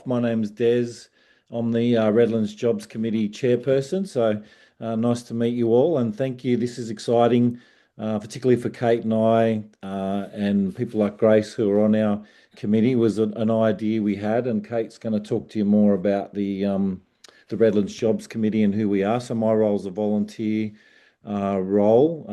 My name's Des. I'm the Redlands Jobs Committee chairperson. So nice to meet you all, and thank you. This is exciting, particularly for Kate and I, and people like Grace who are on our committee. Was an idea we had, and Kate's going to talk to you more about the Redlands Jobs Committee and who we are. So my role is a volunteer role,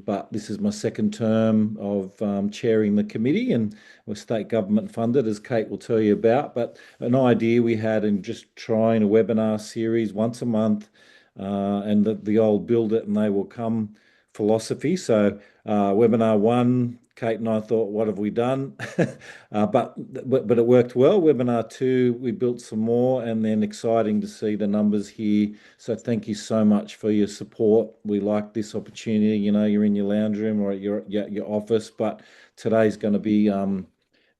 but this is my second term of chairing the committee, and we're state government funded, as Kate will tell you about. But an idea we had in just trying a webinar series once a month, and the old build it and they will come philosophy. So webinar one, Kate and I thought, what have we done? But it worked well. Webinar two, we built some more, and then exciting to see the numbers here. So thank you so much for your support. We like this opportunity. You know, you're in your lounge room or at your office, but today's going to be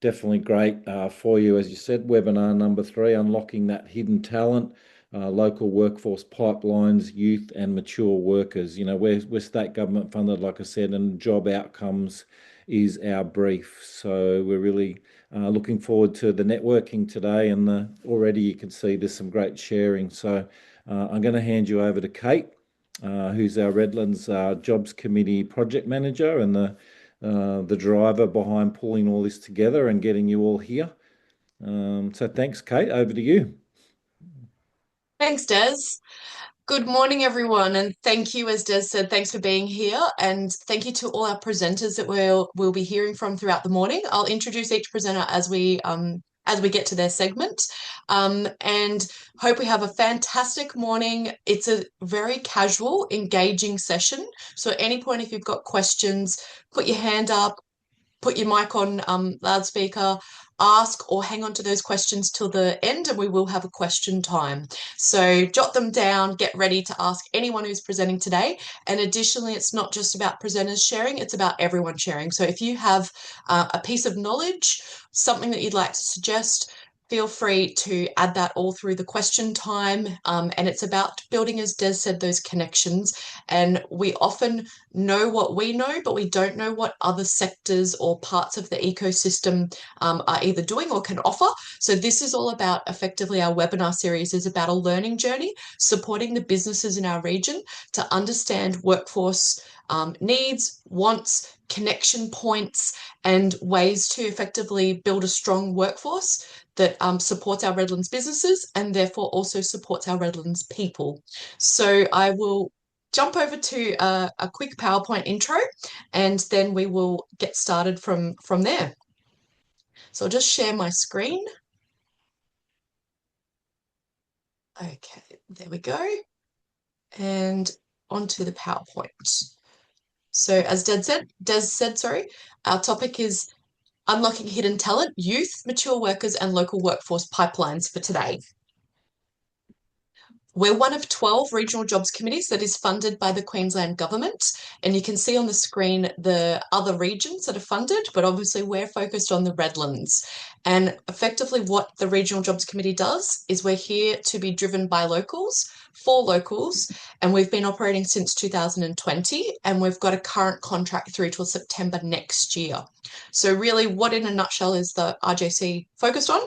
definitely great for you. As you said, webinar number 3, unlocking that hidden talent. Local workforce pipelines, youth and mature workers. You know, we're state government funded, like I said, and job outcomes is our brief. So we're really looking forward to the networking today, and already you can see there's some great sharing. So I'm going to hand you over to Kate, who's our Redlands Jobs Committee project manager and the driver behind pulling all this together and getting you all here. So thanks, Kate. Over to you. Thanks, Des. Good morning, everyone, and thank you, as Des said, thanks for being here, and thank you to all our presenters that we'll be hearing from throughout the morning. I'll introduce each presenter as we get to their segment, and hope we have a fantastic morning. It's a very casual, engaging session. So at any point, if you've got questions, put your hand up, put your mic on loudspeaker, ask or hang on to those questions till the end, and we will have a question time. So jot them down, get ready to ask anyone who's presenting today. And additionally, it's not just about presenters sharing, it's about everyone sharing. So if you have a piece of knowledge, something that you'd like to suggest, feel free to add that all through the question time. And it's about building, as Des said, those connections. And we often know what we know, but we don't know what other sectors or parts of the ecosystem are either doing or can offer. So this is all about, effectively, our webinar series is about a learning journey, supporting the businesses in our region to understand workforce needs, wants, connection points, and ways to effectively build a strong workforce that supports our Redlands businesses and therefore also supports our Redlands people. So I will jump over to a quick PowerPoint intro, and then we will get started from there. So I'll just share my screen. Okay, there we go. And onto the PowerPoint. So as Des said, sorry, our topic is unlocking hidden talent, youth, mature workers, and local workforce pipelines for today. We're one of 12 regional jobs committees that is funded by the Queensland Government. And you can see on the screen the other regions that are funded, but obviously we're focused on the Redlands. And effectively what the Regional Jobs Committee does is we're here to be driven by locals, for locals, and we've been operating since 2020, and we've got a current contract through till September next year. So really what in a nutshell is the RJC focused on?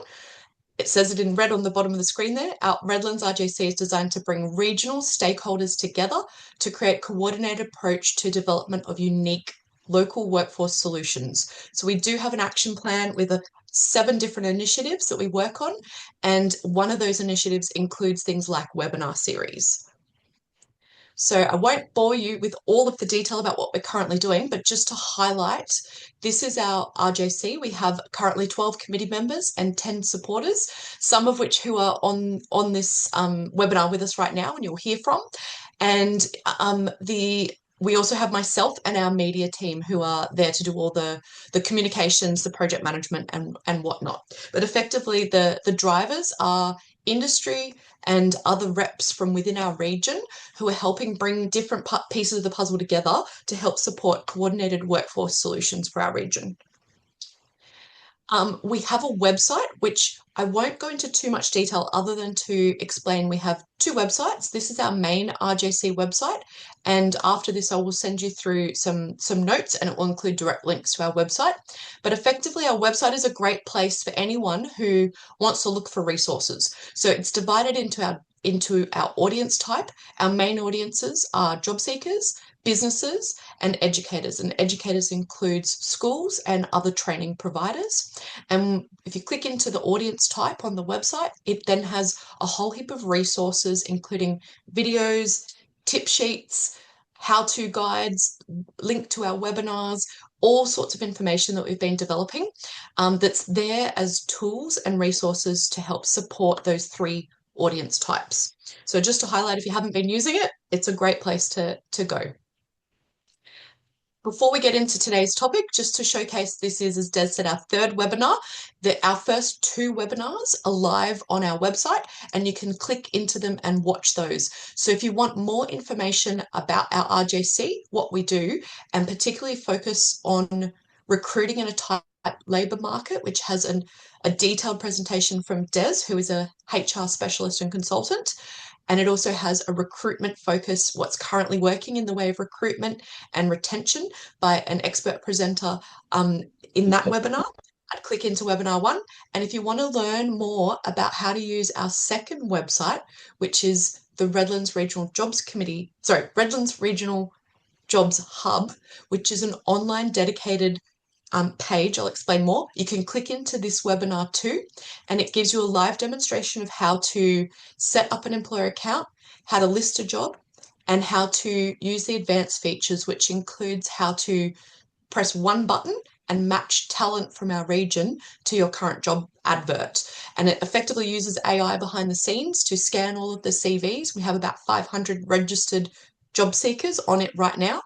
It says it in red on the bottom of the screen there. Our Redlands RJC is designed to bring regional stakeholders together to create coordinated approach to development of unique local workforce solutions. So we do have an action plan with 7 different initiatives that we work on, and one of those initiatives includes things like webinar series. So I won't bore you with all of the detail about what we're currently doing, but just to highlight, this is our RJC. We have currently 12 committee members and 10 supporters, some of which who are on this webinar with us right now and you'll hear from. And we also have myself and our media team who are there to do all the communications, the project management and whatnot. But effectively the drivers are industry and other reps from within our region who are helping bring different pieces of the puzzle together to help support coordinated workforce solutions for our region. We have a website, which I won't go into too much detail other than to explain we have two websites. This is our main RJC website. And after this, I will send you through some notes and it will include direct links to our website. But effectively, our website is a great place for anyone who wants to look for resources. So it's divided into our audience type. Our main audiences are job seekers, businesses, and educators. And educators includes schools and other training providers. And if you click into the audience type on the website, it then has a whole heap of resources, including videos, tip sheets, how-to guides, link to our webinars, all sorts of information that we've been developing that's there as tools and resources to help support those three audience types. So just to highlight, if you haven't been using it, it's a great place to go. Before we get into today's topic, just to showcase this is, as Des said, our third webinar. Our first two webinars are live on our website and you can click into them and watch those. So if you want more information about our RJC, what we do, and particularly focus on recruiting in a tight labour market, which has a detailed presentation from Des, who is a HR specialist and consultant, and it also has a recruitment focus, what's currently working in the way of recruitment and retention by an expert presenter in that webinar. I'd click into webinar 1. And if you want to learn more about how to use our second website, which is the Redlands Regional Jobs Hub, which is an online dedicated page. I'll explain more. You can click into this webinar too, and it gives you a live demonstration of how to set up an employer account, how to list a job, and how to use the advanced features, which includes how to press one button and match talent from our region to your current job advert. And it effectively uses AI behind the scenes to scan all of the CVs. We have about 500 registered job seekers on it right now,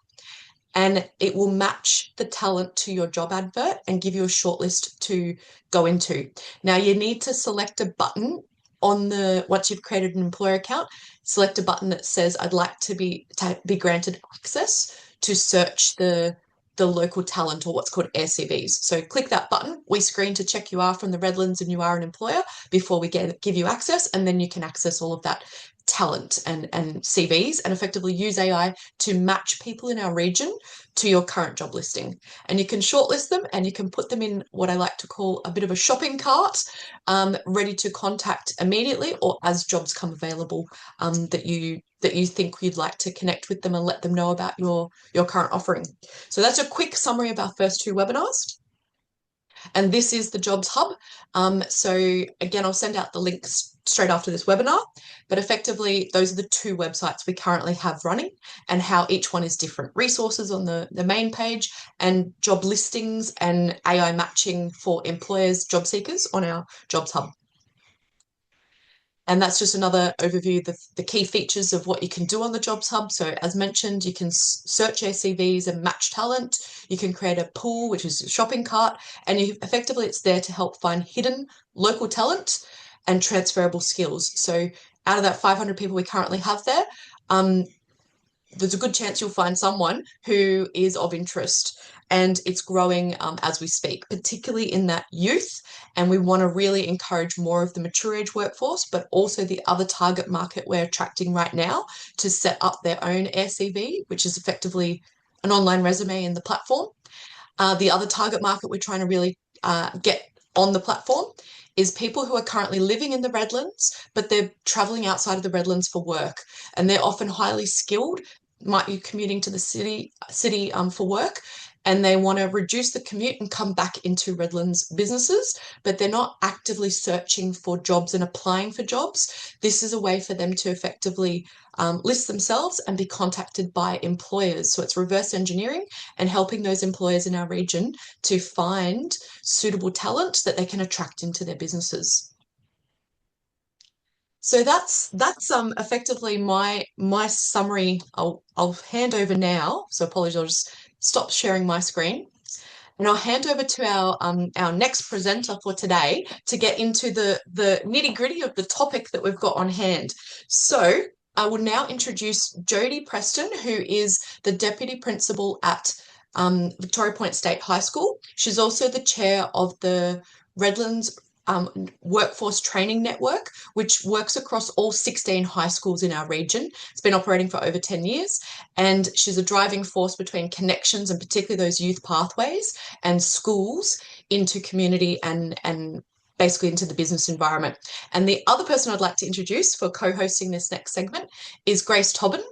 and it will match the talent to your job advert and give you a shortlist to go into. Now, you need to select a button once you've created an employer account, select a button that says, I'd like to be granted access to search the local talent, or what's called AirCVs. So click that button. We screen to check you are from the Redlands and you are an employer before we give you access, and then you can access all of that talent and CVs and effectively use AI to match people in our region to your current job listing. And you can shortlist them and you can put them in what I like to call a bit of a shopping cart, ready to contact immediately or as jobs come available that you think you'd like to connect with them and let them know about your current offering. So that's a quick summary of our first two webinars. And this is the Jobs Hub. So again, I'll send out the links straight after this webinar, but effectively those are the two websites we currently have running and how each one is different. Resources on the main page and job listings and AI matching for employers, job seekers on our Jobs Hub. And that's just another overview, the key features of what you can do on the Jobs Hub. So as mentioned, you can search ACVs and match talent. You can create a pool, which is a shopping cart, and effectively it's there to help find hidden local talent and transferable skills. So out of that 500 people we currently have there, there's a good chance you'll find someone who is of interest, and it's growing as we speak, particularly in that youth. And we want to really encourage more of the mature age workforce, but also the other target market we're attracting right now to set up their own AirCV, which is effectively an online resume in the platform. The other target market we're trying to really get on the platform is people who are currently living in the Redlands, but they're traveling outside of the Redlands for work, and they're often highly skilled, might be commuting to the city for work, and they want to reduce the commute and come back into Redlands businesses, but they're not actively searching for jobs and applying for jobs. This is a way for them to effectively list themselves and be contacted by employers. So it's reverse engineering and helping those employers in our region to find suitable talent that they can attract into their businesses. So that's effectively my summary. I'll hand over now. So apologies, I'll just stop sharing my screen. And I'll hand over to our next presenter for today to get into the nitty-gritty of the topic that we've got on hand. So I will now introduce Jodie Preston, who is the Deputy Principal at Victoria Point State High School. She's also the chair of the Redlands Workforce Training Network, which works across all 16 high schools in our region. It's been operating for over 10 years, and she's a driving force between connections, and particularly those youth pathways and schools into community and basically into the business environment. And the other person I'd like to introduce for co-hosting this next segment is Grace Tobin.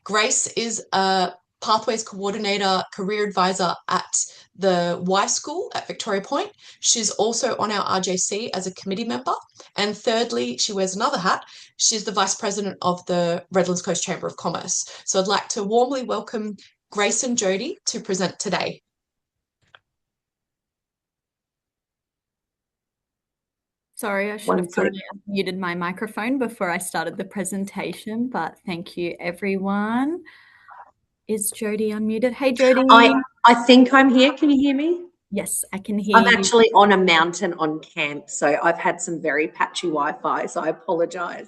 Grace is a Pathways Coordinator, Career Advisor at the Y School at Victoria Point. She's also on our RJC as a committee member. And thirdly, she wears another hat. She's the Vice President of the Redlands Coast Chamber of Commerce. So I'd like to warmly welcome Grace and Jody to present today. Sorry, I should have probably muted my microphone before I started the presentation, but thank you, everyone. Is Jody unmuted? Hey, Jody. I think I'm here. Can you hear me? Yes, I can hear you. I'm actually on a mountain on camp, so I've had some very patchy Wi-Fi, so I apologise.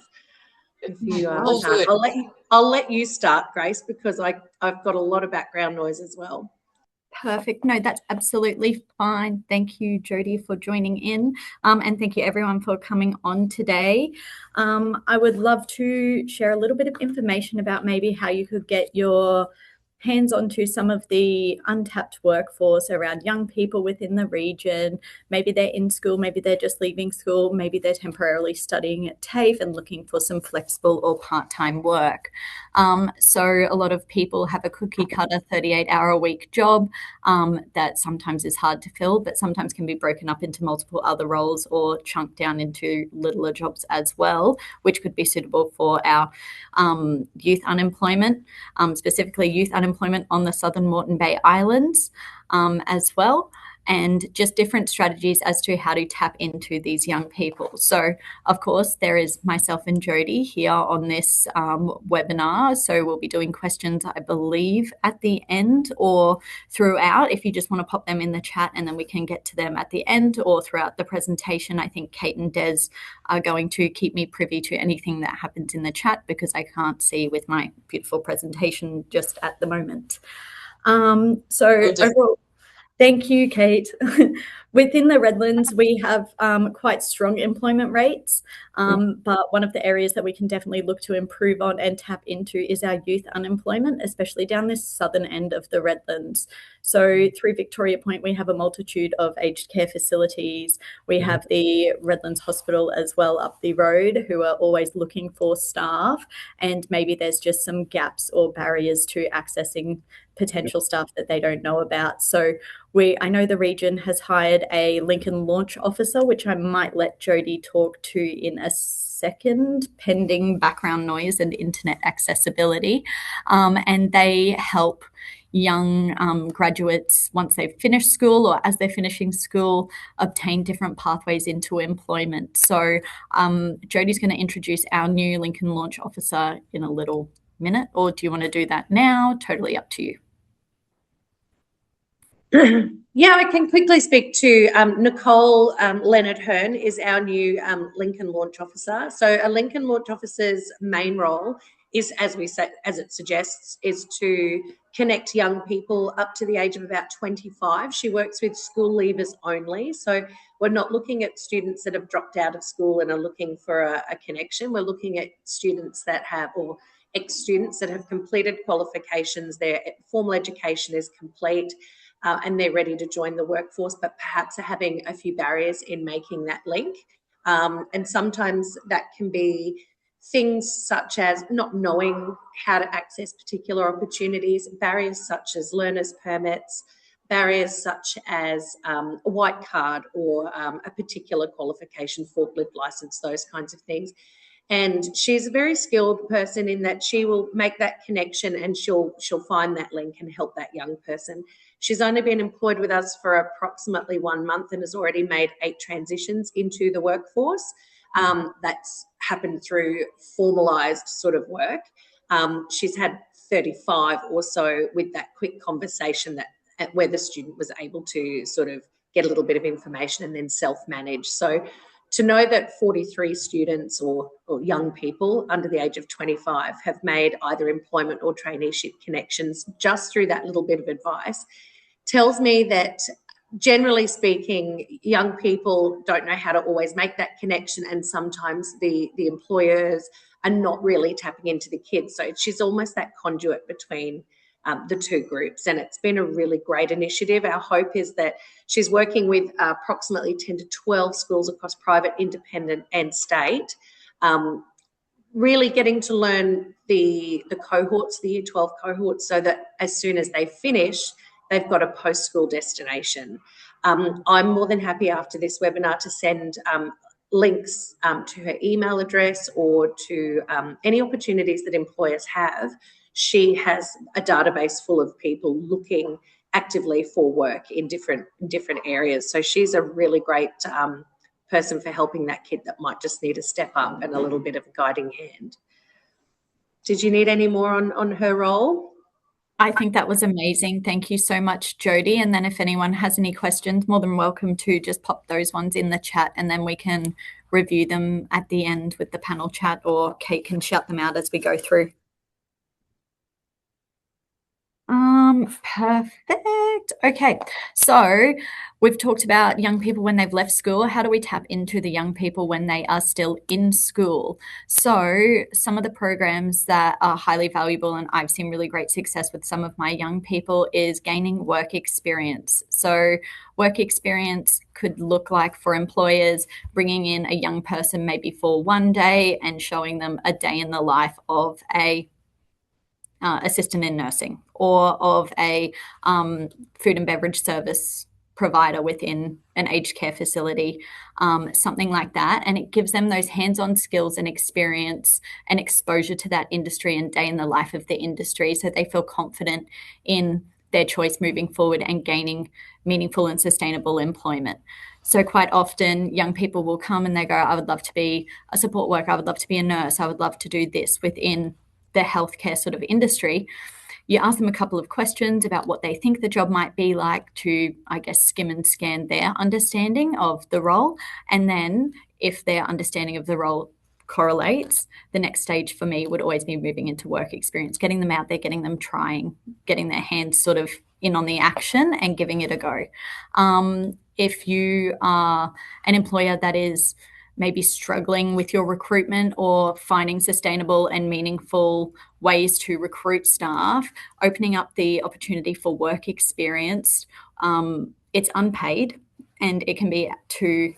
If you, I'll let you start, Grace, because I've got a lot of background noise as well. Perfect. No, that's absolutely fine. Thank you, Jody, for joining in. And thank you, everyone, for coming on today. I would love to share a little bit of information about maybe how you could get your hands onto some of the untapped workforce around young people within the region. Maybe they're in school, maybe they're just leaving school, maybe they're temporarily studying at TAFE and looking for some flexible or part-time work. So a lot of people have a cookie cutter 38-hour-a-week job that sometimes is hard to fill, but sometimes can be broken up into multiple other roles or chunked down into littler jobs as well, which could be suitable for our youth unemployment, specifically youth unemployment on the Southern Moreton Bay Islands as well, and just different strategies as to how to tap into these young people. So, of course, there is myself and Jody here on this webinar. So we'll be doing questions, I believe, at the end or throughout, if you just want to pop them in the chat, and then we can get to them at the end or throughout the presentation. I think Kate and Des are going to keep me privy to anything that happens in the chat because I can't see with my beautiful presentation just at the moment. Overall, thank you, Kate. Within the Redlands, we have quite strong employment rates, but one of the areas that we can definitely look to improve on and tap into is our youth unemployment, especially down this southern end of the Redlands. So through Victoria Point, we have a multitude of aged care facilities. We have the Redlands Hospital as well up the road, who are always looking for staff, and maybe there's just some gaps or barriers to accessing potential staff that they don't know about. So I know the region has hired a Lincoln launch officer, which I might let Jody talk to in a second, pending background noise and internet accessibility. And they help young graduates, once they've finished school or as they're finishing school, obtain different pathways into employment. So Jody's going to introduce our new Lincoln launch officer in a little minute, or do you want to do that now? Totally up to you. Yeah, I can quickly speak to Nicole Leonard-Hearn is our new Lincoln launch officer. So a Lincoln launch officer's main role is, as we say, as it suggests, is to connect young people up to the age of about 25. She works with school leavers only. So we're not looking at students that have dropped out of school and are looking for a connection. We're looking at students that have, or ex-students that have completed qualifications, their formal education is complete, and they're ready to join the workforce, but perhaps are having a few barriers in making that link. And sometimes that can be things such as not knowing how to access particular opportunities, barriers such as learners permits, barriers such as a white card or a particular qualification, forklift license, those kinds of things. And she's a very skilled person in that she will make that connection and she'll find that link and help that young person. She's only been employed with us for approximately 1 month and has already made 8 transitions into the workforce. That's happened through formalised sort of work. She's had 35 or so with that quick conversation where the student was able to sort of get a little bit of information and then self-manage. So to know that 43 students or young people under the age of 25 have made either employment or traineeship connections just through that little bit of advice tells me that, generally speaking, young people don't know how to always make that connection, and sometimes the employers are not really tapping into the kids. So she's almost that conduit between the two groups, and it's been a really great initiative. Our hope is that she's working with approximately 10 to 12 schools across private, independent and state, really getting to learn the cohorts, the Year 12 cohorts, so that as soon as they finish, they've got a post-school destination. I'm more than happy after this webinar to send links to her email address or to any opportunities that employers have. She has a database full of people looking actively for work in different areas. So she's a really great person for helping that kid that might just need a step up and a little bit of a guiding hand. Did you need any more on her role? I think that was amazing. Thank you so much, Jodie. And then if anyone has any questions, more than welcome to just pop those ones in the chat, and then we can review them at the end with the panel chat, or Kate can shout them out as we go through. Perfect. Okay, so we've talked about young people when they've left school. How do we tap into the young people when they are still in school? So some of the programs that are highly valuable, and I've seen really great success with some of my young people, is gaining work experience. So work experience could look like, for employers, bringing in a young person maybe for one day and showing them a day in the life of a assistant in nursing, or of a food and beverage service provider within an aged care facility, something like that. And it gives them those hands-on skills and experience and exposure to that industry and day in the life of the industry, so they feel confident in their choice moving forward and gaining meaningful and sustainable employment. So quite often young people will come and they go, I would love to be a support worker, I would love to be a nurse, I would love to do this within the healthcare sort of industry. You ask them a couple of questions about what they think the job might be like to, I guess, skim and scan their understanding of the role. And then if their understanding of the role correlates, the next stage for me would always be moving into work experience, getting them out there, getting them trying, getting their hands sort of in on the action and giving it a go. If you are an employer that is maybe struggling with your recruitment or finding sustainable and meaningful ways to recruit staff, opening up the opportunity for work experience, it's unpaid, and it can be to,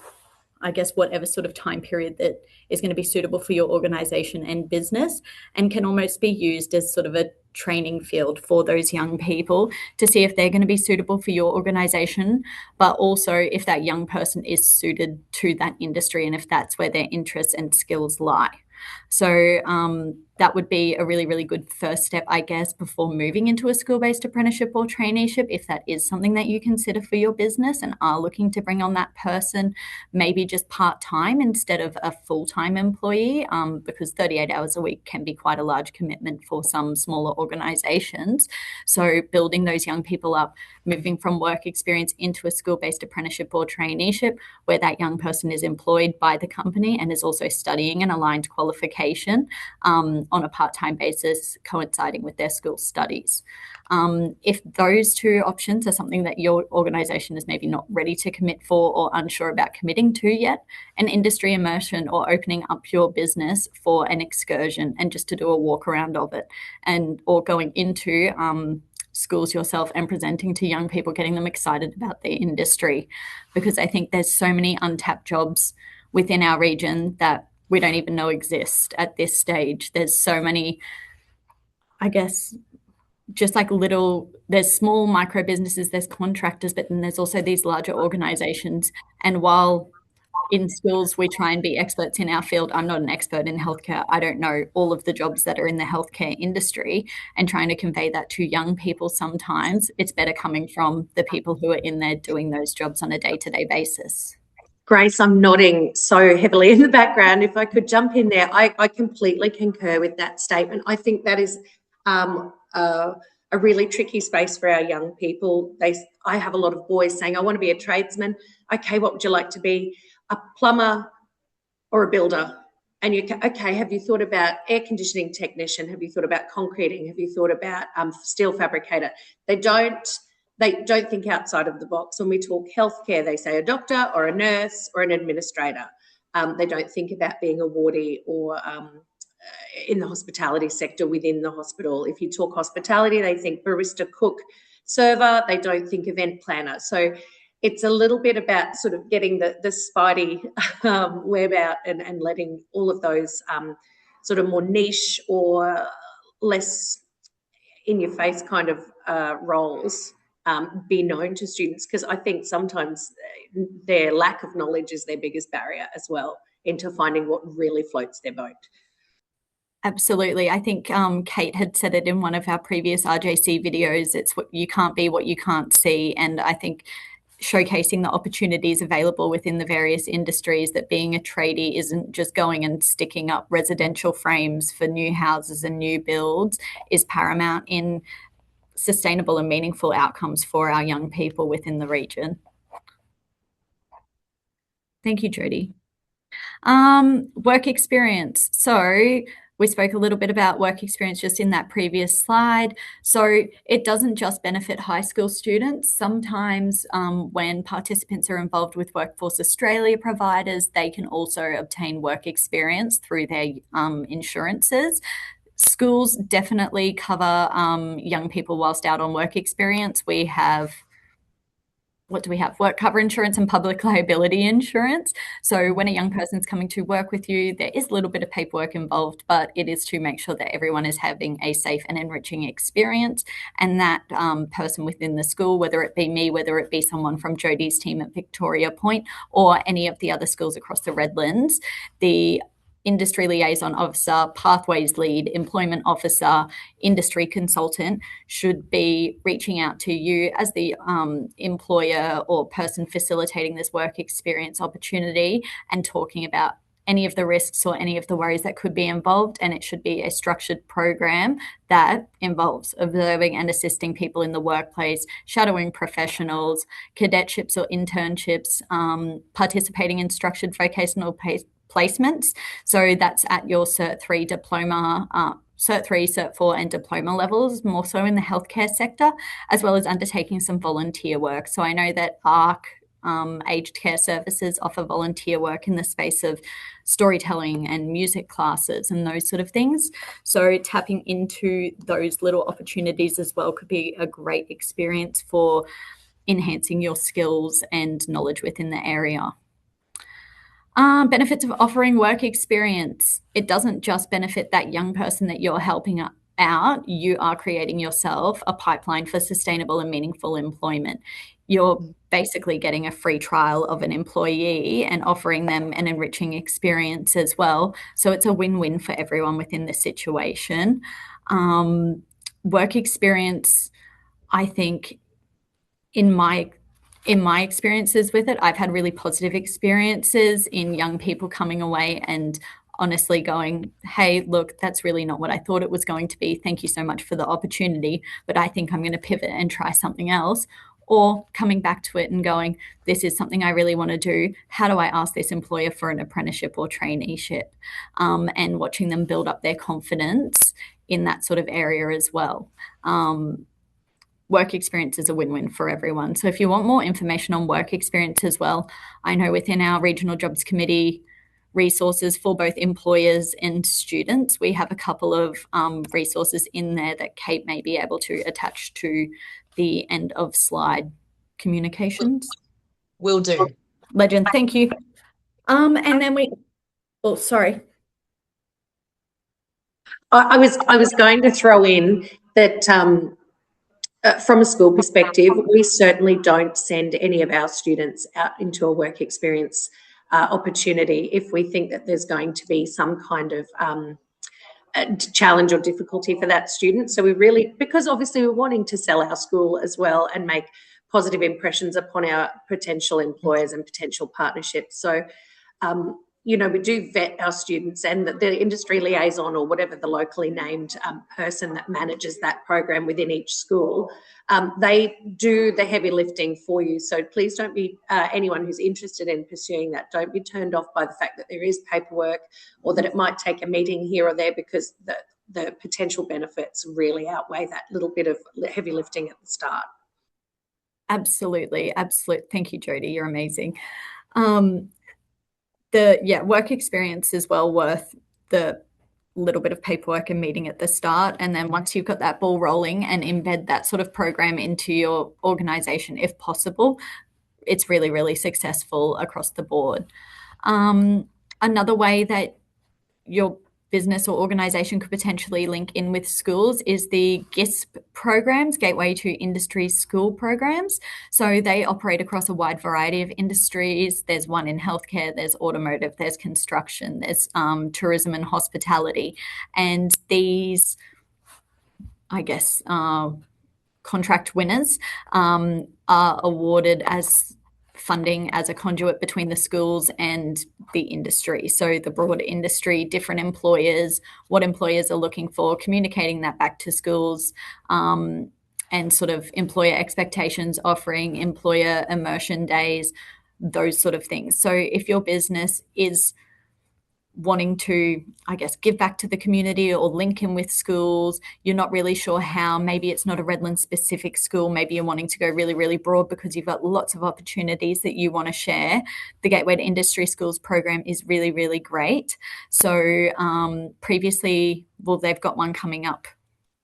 I guess, whatever sort of time period that is going to be suitable for your organization and business, and can almost be used as sort of a training field for those young people to see if they're going to be suitable for your organization, but also if that young person is suited to that industry and if that's where their interests and skills lie. So that would be a really, really good first step, I guess, before moving into a school-based apprenticeship or traineeship, if that is something that you consider for your business and are looking to bring on that person, maybe just part-time instead of a full-time employee, because 38 hours a week can be quite a large commitment for some smaller organizations. So building those young people up, moving from work experience into a school-based apprenticeship or traineeship, where that young person is employed by the company and is also studying an aligned qualification on a part-time basis, coinciding with their school studies. If those two options are something that your organization is maybe not ready to commit for or unsure about committing to yet, an industry immersion or opening up your business for an excursion and just to do a walk around of it, and or going into schools yourself and presenting to young people, getting them excited about their industry, because I think there's so many untapped jobs within our region that we don't even know exist at this stage. There's so many, I guess, just like there's small micro businesses, there's contractors, but then there's also these larger organizations. And while in schools we try and be experts in our field, I'm not an expert in healthcare. I don't know all of the jobs that are in the healthcare industry, and trying to convey that to young people, sometimes it's better coming from the people who are in there doing those jobs on a day-to-day basis. Grace, I'm nodding so heavily in the background. If I could jump in there, I completely concur with that statement. I think that is a really tricky space for our young people. I have a lot of boys saying, I want to be a tradesman. Okay, what would you like to be? A plumber or a builder? And okay, have you thought about air conditioning technician? Have you thought about concreting? Have you thought about steel fabricator? They don't they don't think outside of the box. When we talk healthcare, they say a doctor or a nurse or an administrator. They don't think about being a wardie or in the hospitality sector within the hospital. If you talk hospitality, they think barista, cook, server. They don't think event planner. So it's a little bit about sort of getting the spidey web out and letting all of those sort of more niche or less in your face kind of roles be known to students, because I think sometimes their lack of knowledge is their biggest barrier as well into finding what really floats their boat. Absolutely. I think Kate had said it in one of our previous RJC videos. It's what you can't be, what you can't see. And I think showcasing the opportunities available within the various industries, that being a tradie isn't just going and sticking up residential frames for new houses and new builds, is paramount in sustainable and meaningful outcomes for our young people within the region. Thank you, Jodie. Work experience. So we spoke a little bit about work experience just in that previous slide. So it doesn't just benefit high school students. Sometimes when participants are involved with Workforce Australia providers, they can also obtain work experience through their insurances. Schools definitely cover young people whilst out on work experience. We have, what do we have? Work cover insurance and public liability insurance. So when a young person's coming to work with you, there is a little bit of paperwork involved, but it is to make sure that everyone is having a safe and enriching experience. And that person within the school, whether it be me, whether it be someone from Jodie's team at Victoria Point or any of the other schools across the Redlands, the industry liaison officer, pathways lead, employment officer, industry consultant should be reaching out to you as the employer or person facilitating this work experience opportunity and talking about any of the risks or any of the worries that could be involved. And it should be a structured program that involves observing and assisting people in the workplace, shadowing professionals, cadetships or internships, participating in structured vocational placements. So that's at your Cert 3 diploma, Cert 3, Cert 4 and diploma levels, more so in the healthcare sector, as well as undertaking some volunteer work. So I know that ARC, aged care services, offer volunteer work in the space of storytelling and music classes and those sort of things. So tapping into those little opportunities as well could be a great experience for enhancing your skills and knowledge within the area. Benefits of offering work experience. It doesn't just benefit that young person that you're helping out. You are creating yourself a pipeline for sustainable and meaningful employment. You're basically getting a free trial of an employee and offering them an enriching experience as well. So it's a win-win for everyone within the situation. Work experience, I think, in my experiences with it, I've had really positive experiences in young people coming away and honestly going, hey, look, that's really not what I thought it was going to be. Thank you so much for the opportunity, but I think I'm going to pivot and try something else. Or coming back to it and going, this is something I really want to do. How do I ask this employer for an apprenticeship or traineeship? And watching them build up their confidence in that sort of area as well. Work experience is a win-win for everyone. So if you want more information on work experience as well, I know within our Regional Jobs Committee resources for both employers and students, we have a couple of resources in there that Kate may be able to attach to the end of slide communications. Will do. Legend, thank you. And then sorry. I was going to throw in that from a school perspective, we certainly don't send any of our students out into a work experience opportunity if we think that there's going to be some kind of challenge or difficulty for that student. So we really, because obviously we're wanting to sell our school as well and make positive impressions upon our potential employers and potential partnerships. So, we do vet our students, and the industry liaison or whatever the locally named person that manages that program within each school, they do the heavy lifting for you. So please don't be, anyone who's interested in pursuing that, don't be turned off by the fact that there is paperwork or that it might take a meeting here or there, because the potential benefits really outweigh that little bit of heavy lifting at the start. Absolutely. Thank you, Jodie. You're amazing. Work experience is well worth the little bit of paperwork and meeting at the start. And then once you've got that ball rolling and embed that sort of program into your organization, if possible, it's really, really successful across the board. Another way that your business or organization could potentially link in with schools is the GISP programs, Gateway to Industry School programs. So they operate across a wide variety of industries. There's one in healthcare, there's automotive, there's construction, there's tourism and hospitality. And these, I guess, contract winners are awarded as funding as a conduit between the schools and the industry. So the broader industry, different employers, what employers are looking for, communicating that back to schools, and sort of employer expectations, offering employer immersion days, those sort of things. So if your business is wanting to, I guess, give back to the community or link in with schools, you're not really sure how, maybe it's not a Redlands specific school, maybe you're wanting to go really, really broad because you've got lots of opportunities that you want to share, the Gateway to Industry Schools program is really, really great. So previously, well, they've got one coming up,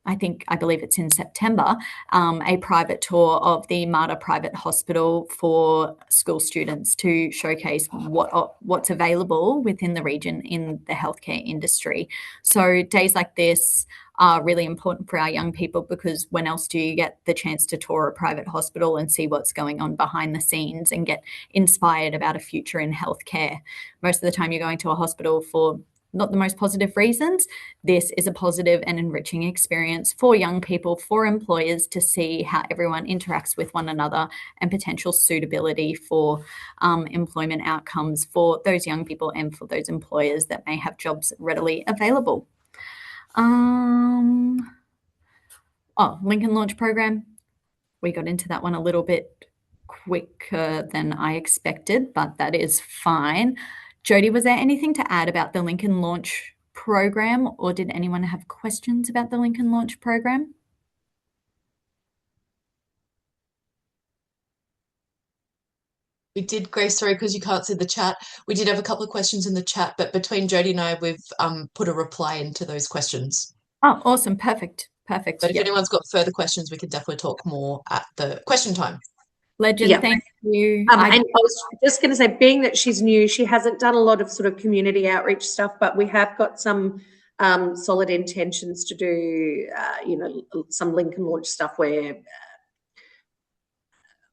I believe it's in September, a private tour of the Mater Private Hospital for school students to showcase what's available within the region in the healthcare industry. So days like this are really important for our young people, because when else do you get the chance to tour a private hospital and see what's going on behind the scenes and get inspired about a future in healthcare? Most of the time you're going to a hospital for not the most positive reasons. This is a positive and enriching experience for young people, for employers, to see how everyone interacts with one another and potential suitability for employment outcomes for those young people and for those employers that may have jobs readily available. Lincoln Launch Program. We got into that one a little bit quicker than I expected, but that is fine. Jodie, was there anything to add about the Lincoln Launch Program, or did anyone have questions about the Lincoln Launch Program? We did, Grace, sorry, because you can't see the chat. We did have a couple of questions in the chat, but between Jodie and I, we've put a reply into those questions. Oh, awesome. Perfect. But if anyone's got further questions, we can definitely talk more at the question time. Legend, Yep. thank you. And I was just going to say, being that she's new, she hasn't done a lot of sort of community outreach stuff, but we have got some solid intentions to do, some Lincoln Launch stuff where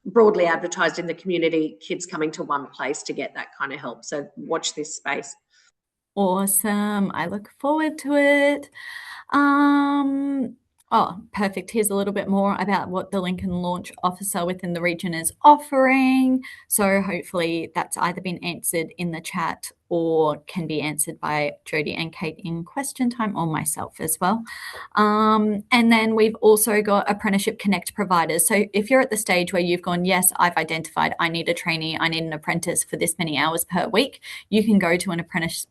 broadly advertised in the community, kids coming to one place to get that kind of help. So watch this space. Awesome. I look forward to it. Perfect. Here's a little bit more about what the Lincoln Launch Officer within the region is offering. So hopefully that's either been answered in the chat or can be answered by Jodie and Kate in question time, or myself as well. And then we've also got Apprenticeship Connect providers. So if you're at the stage where you've gone, yes, I've identified I need a trainee, I need an apprentice for this many hours per week, you can go to an Apprentice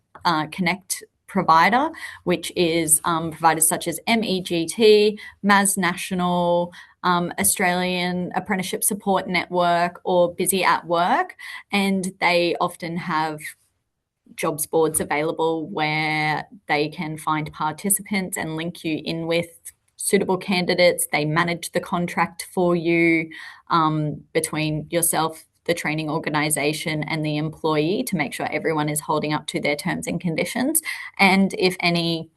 Connect provider, which is providers such as MEGT, MAS National, Australian Apprenticeship Support Network, or Busy at Work. And they often have jobs boards available where they can find participants and link you in with suitable candidates. They manage the contract for you between yourself, the training organisation, and the employee, to make sure everyone is holding up to their terms and conditions. And if any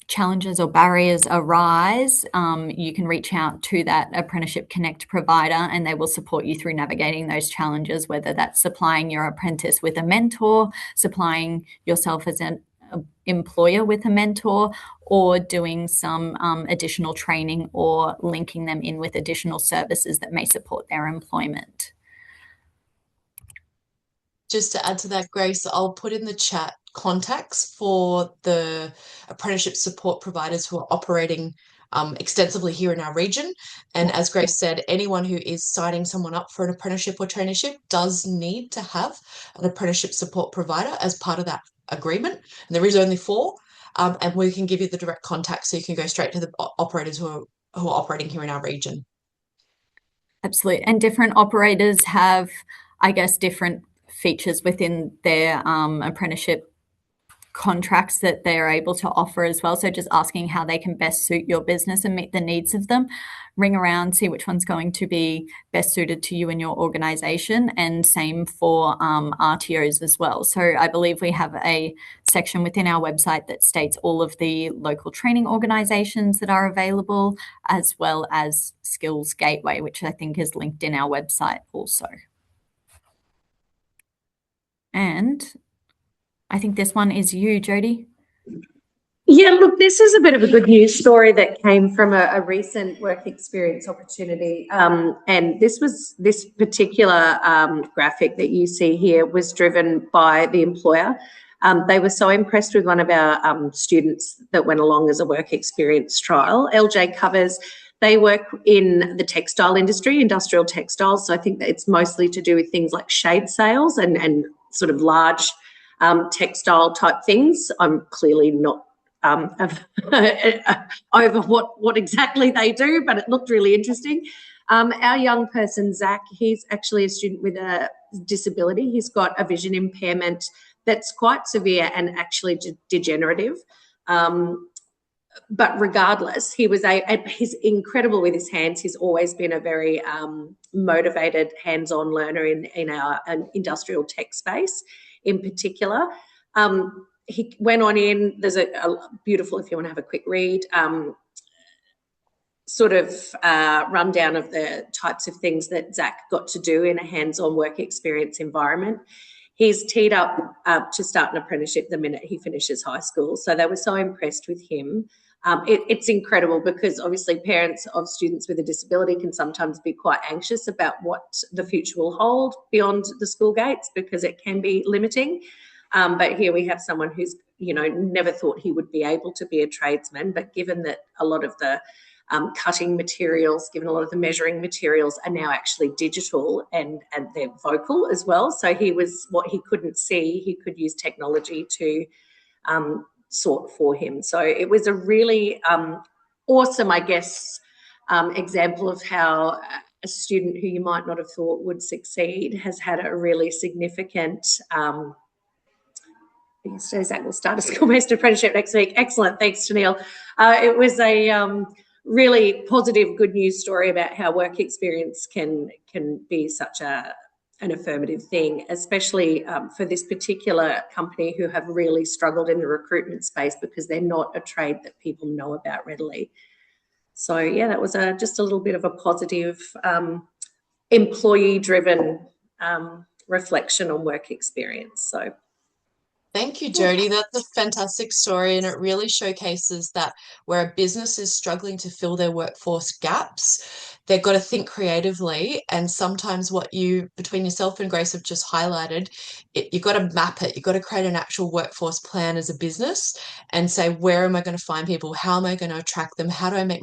challenges or barriers arise, you can reach out to that Apprenticeship Connect provider and they will support you through navigating those challenges, whether that's supplying your apprentice with a mentor, supplying yourself as an employer with a mentor, or doing some additional training or linking them in with additional services that may support their employment. Just to add to that, Grace, I'll put in the chat contacts for the apprenticeship support providers who are operating extensively here in our region. And as Grace said, anyone who is signing someone up for an apprenticeship or traineeship does need to have an apprenticeship support provider as part of that agreement. And there is only 4. And we can give you the direct contact so you can go straight to the operators who are operating here in our region. Absolutely. And different operators have, I guess, different features within their apprenticeship contracts that they're able to offer as well. So just asking how they can best suit your business and meet the needs of them. Ring around, see which one's going to be best suited to you and your organization, and same for RTOs as well. So I believe we have a section within our website that states all of the local training organizations that are available, as well as Skills Gateway, which I think is linked in our website also. And I think this one is you, Jody. Yeah, look, this is a bit of a good news story that came from a recent work experience opportunity. And this particular graphic that you see here was driven by the employer. They were so impressed with one of our students that went along as a work experience trial. LJ Covers, they work in the textile industry, industrial textiles. So I think that it's mostly to do with things like shade sales and sort of large textile type things. I'm clearly not over what exactly they do, but it looked really interesting. Our young person, Zach, he's actually a student with a disability. He's got a vision impairment that's quite severe and actually degenerative. But regardless, he's incredible with his hands. He's always been a very motivated, hands-on learner in our industrial tech space in particular. He went on in, there's a beautiful, if you want to have a quick read, sort of rundown of the types of things that Zach got to do in a hands-on work experience environment. He's teed up to start an apprenticeship the minute he finishes high school. So they were so impressed with him. It's incredible because obviously parents of students with a disability can sometimes be quite anxious about what the future will hold beyond the school gates because it can be limiting. But here we have someone who's, never thought he would be able to be a tradesman, but given that a lot of the cutting materials, given a lot of the measuring materials are now actually digital and they're vocal as well. So what he couldn't see, he could use technology to sort for him. So it was a really awesome, I guess, example of how a student who you might not have thought would succeed has had a really significant so Zach will start a school-based apprenticeship next week. Excellent. Thanks, Tennille. It was a really positive, good news story about how work experience can be such an affirmative thing, especially for this particular company who have really struggled in the recruitment space because they're not a trade that people know about readily. So, yeah, that was just a little bit of a positive employee-driven reflection on work experience. So. Thank you, Jody. That's a fantastic story, and it really showcases that where a business is struggling to fill their workforce gaps, they've got to think creatively. And sometimes what between yourself and Grace have just highlighted, you've got to map it. You've got to create an actual workforce plan as a business and say, where am I going to find people? How am I going to attract them? How do I make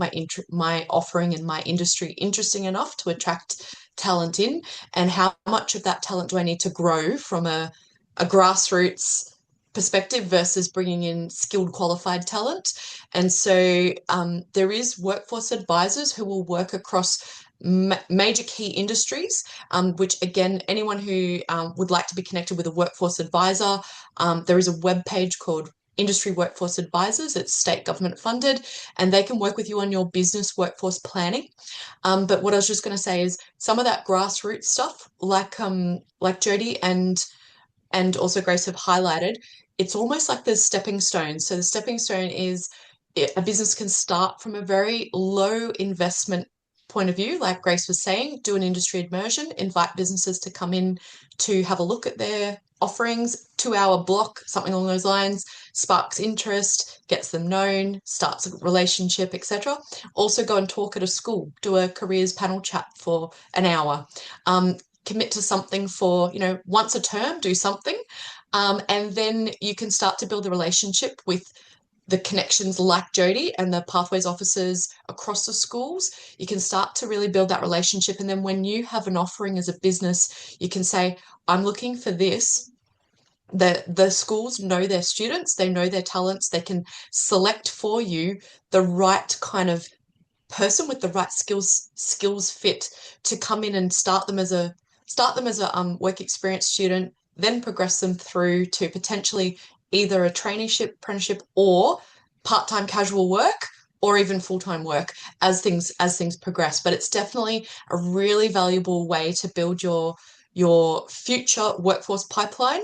my offering and my industry interesting enough to attract talent in? And how much of that talent do I need to grow from a grassroots perspective versus bringing in skilled qualified talent? And so there is workforce advisors who will work across major key industries, which again, anyone who would like to be connected with a workforce advisor, there is a web page called Industry Workforce Advisors. It's state government funded, and they can work with you on your business workforce planning. But what I was just going to say is some of that grassroots stuff, like Jody and also Grace have highlighted, it's almost like the stepping stone. So the stepping stone is a business can start from a very low investment point of view, like Grace was saying, do an industry immersion, invite businesses to come in to have a look at their offerings, 2-hour block, something along those lines, sparks interest, gets them known, starts a relationship, etc. Also go and talk at a school, do a careers panel chat for an hour. Commit to something for, once a term, do something. And then you can start to build a relationship with the connections like Jody and the pathways officers across the schools. You can start to really build that relationship. And then when you have an offering as a business, you can say, I'm looking for this. The schools know their students, they know their talents, they can select for you the right kind of person with the right skills fit to come in and start them as a work experience student, then progress them through to potentially either a traineeship, apprenticeship, or part-time casual work, or even full-time work as things progress. But it's definitely a really valuable way to build your future workforce pipeline,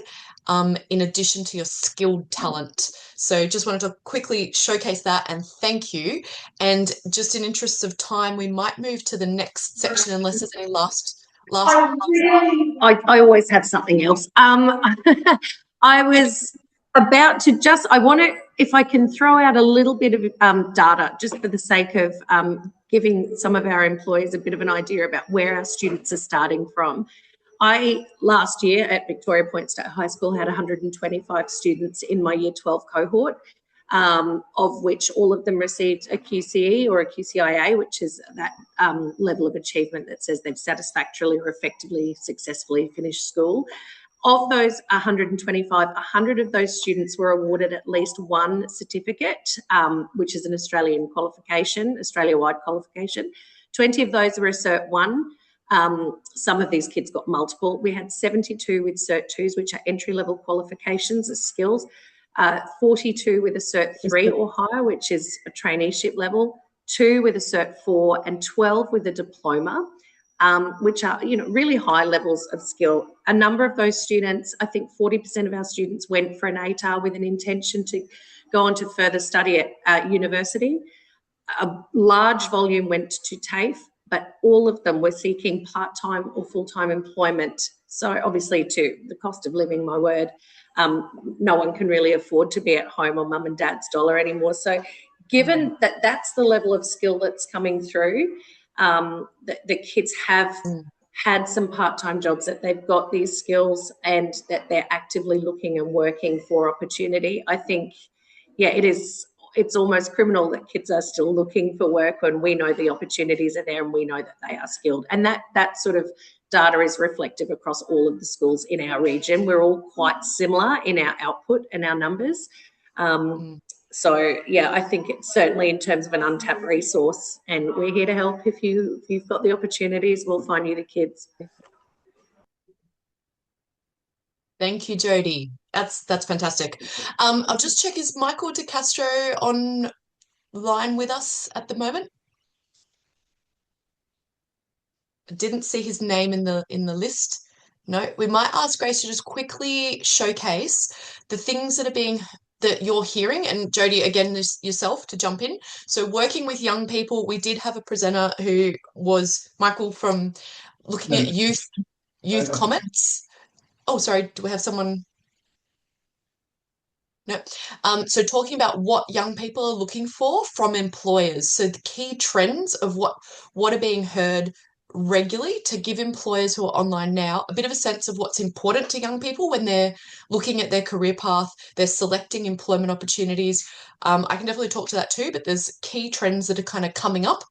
in addition to your skilled talent. So just wanted to quickly showcase that and thank you. And just in interests of time, we might move to the next section unless there's any last. I always have something else. I was about to I want to, if I can throw out a little bit of data, just for the sake of giving some of our employees a bit of an idea about where our students are starting from. Last year at Victoria Point State High School, had 125 students in my Year 12 cohort, of which all of them received a QCE or a QCIA, which is that level of achievement that says they've satisfactorily or effectively successfully finished school. Of those 125, 100 of those students were awarded at least one certificate, which is an Australian qualification, Australia-wide qualification. 20 of those were a Cert 1. Some of these kids got multiple. We had 72 with Cert 2s, which are entry-level qualifications as skills, 42 with a Cert 3 or higher, which is a traineeship level, 2 with a Cert 4, and 12 with a diploma, which are, really high levels of skill. A number of those students, I think 40% of our students went for an ATAR with an intention to go on to further study at university. A large volume went to TAFE, but all of them were seeking part-time or full-time employment. So obviously, to the cost of living, my word, no one can really afford to be at home on mum and dad's dollar anymore. So given that that's the level of skill that's coming through, the kids have had some part-time jobs, that they've got these skills and that they're actively looking and working for opportunity. I think, it's almost criminal that kids are still looking for work when we know the opportunities are there and we know that they are skilled. And that sort of data is reflective across all of the schools in our region. We're all quite similar in our output and our numbers. So, I think it's certainly in terms of an untapped resource, and we're here to help. If you've got the opportunities, we'll find you the kids. Thank you, Jodie. That's fantastic. I'll just check, is Michael De Castro online with us at the moment? I didn't see his name in the list. No, we might ask Grace to just quickly showcase the things that you're hearing, and Jodie, again, yourself to jump in. So working with young people, we did have a presenter who was Michael from looking at youth comments. Oh, sorry, do we have someone? No. So talking about what young people are looking for from employers. So the key trends of what are being heard regularly, to give employers who are online now a bit of a sense of what's important to young people when they're looking at their career path, they're selecting employment opportunities. I can definitely talk to that too, but there's key trends that are kind of coming up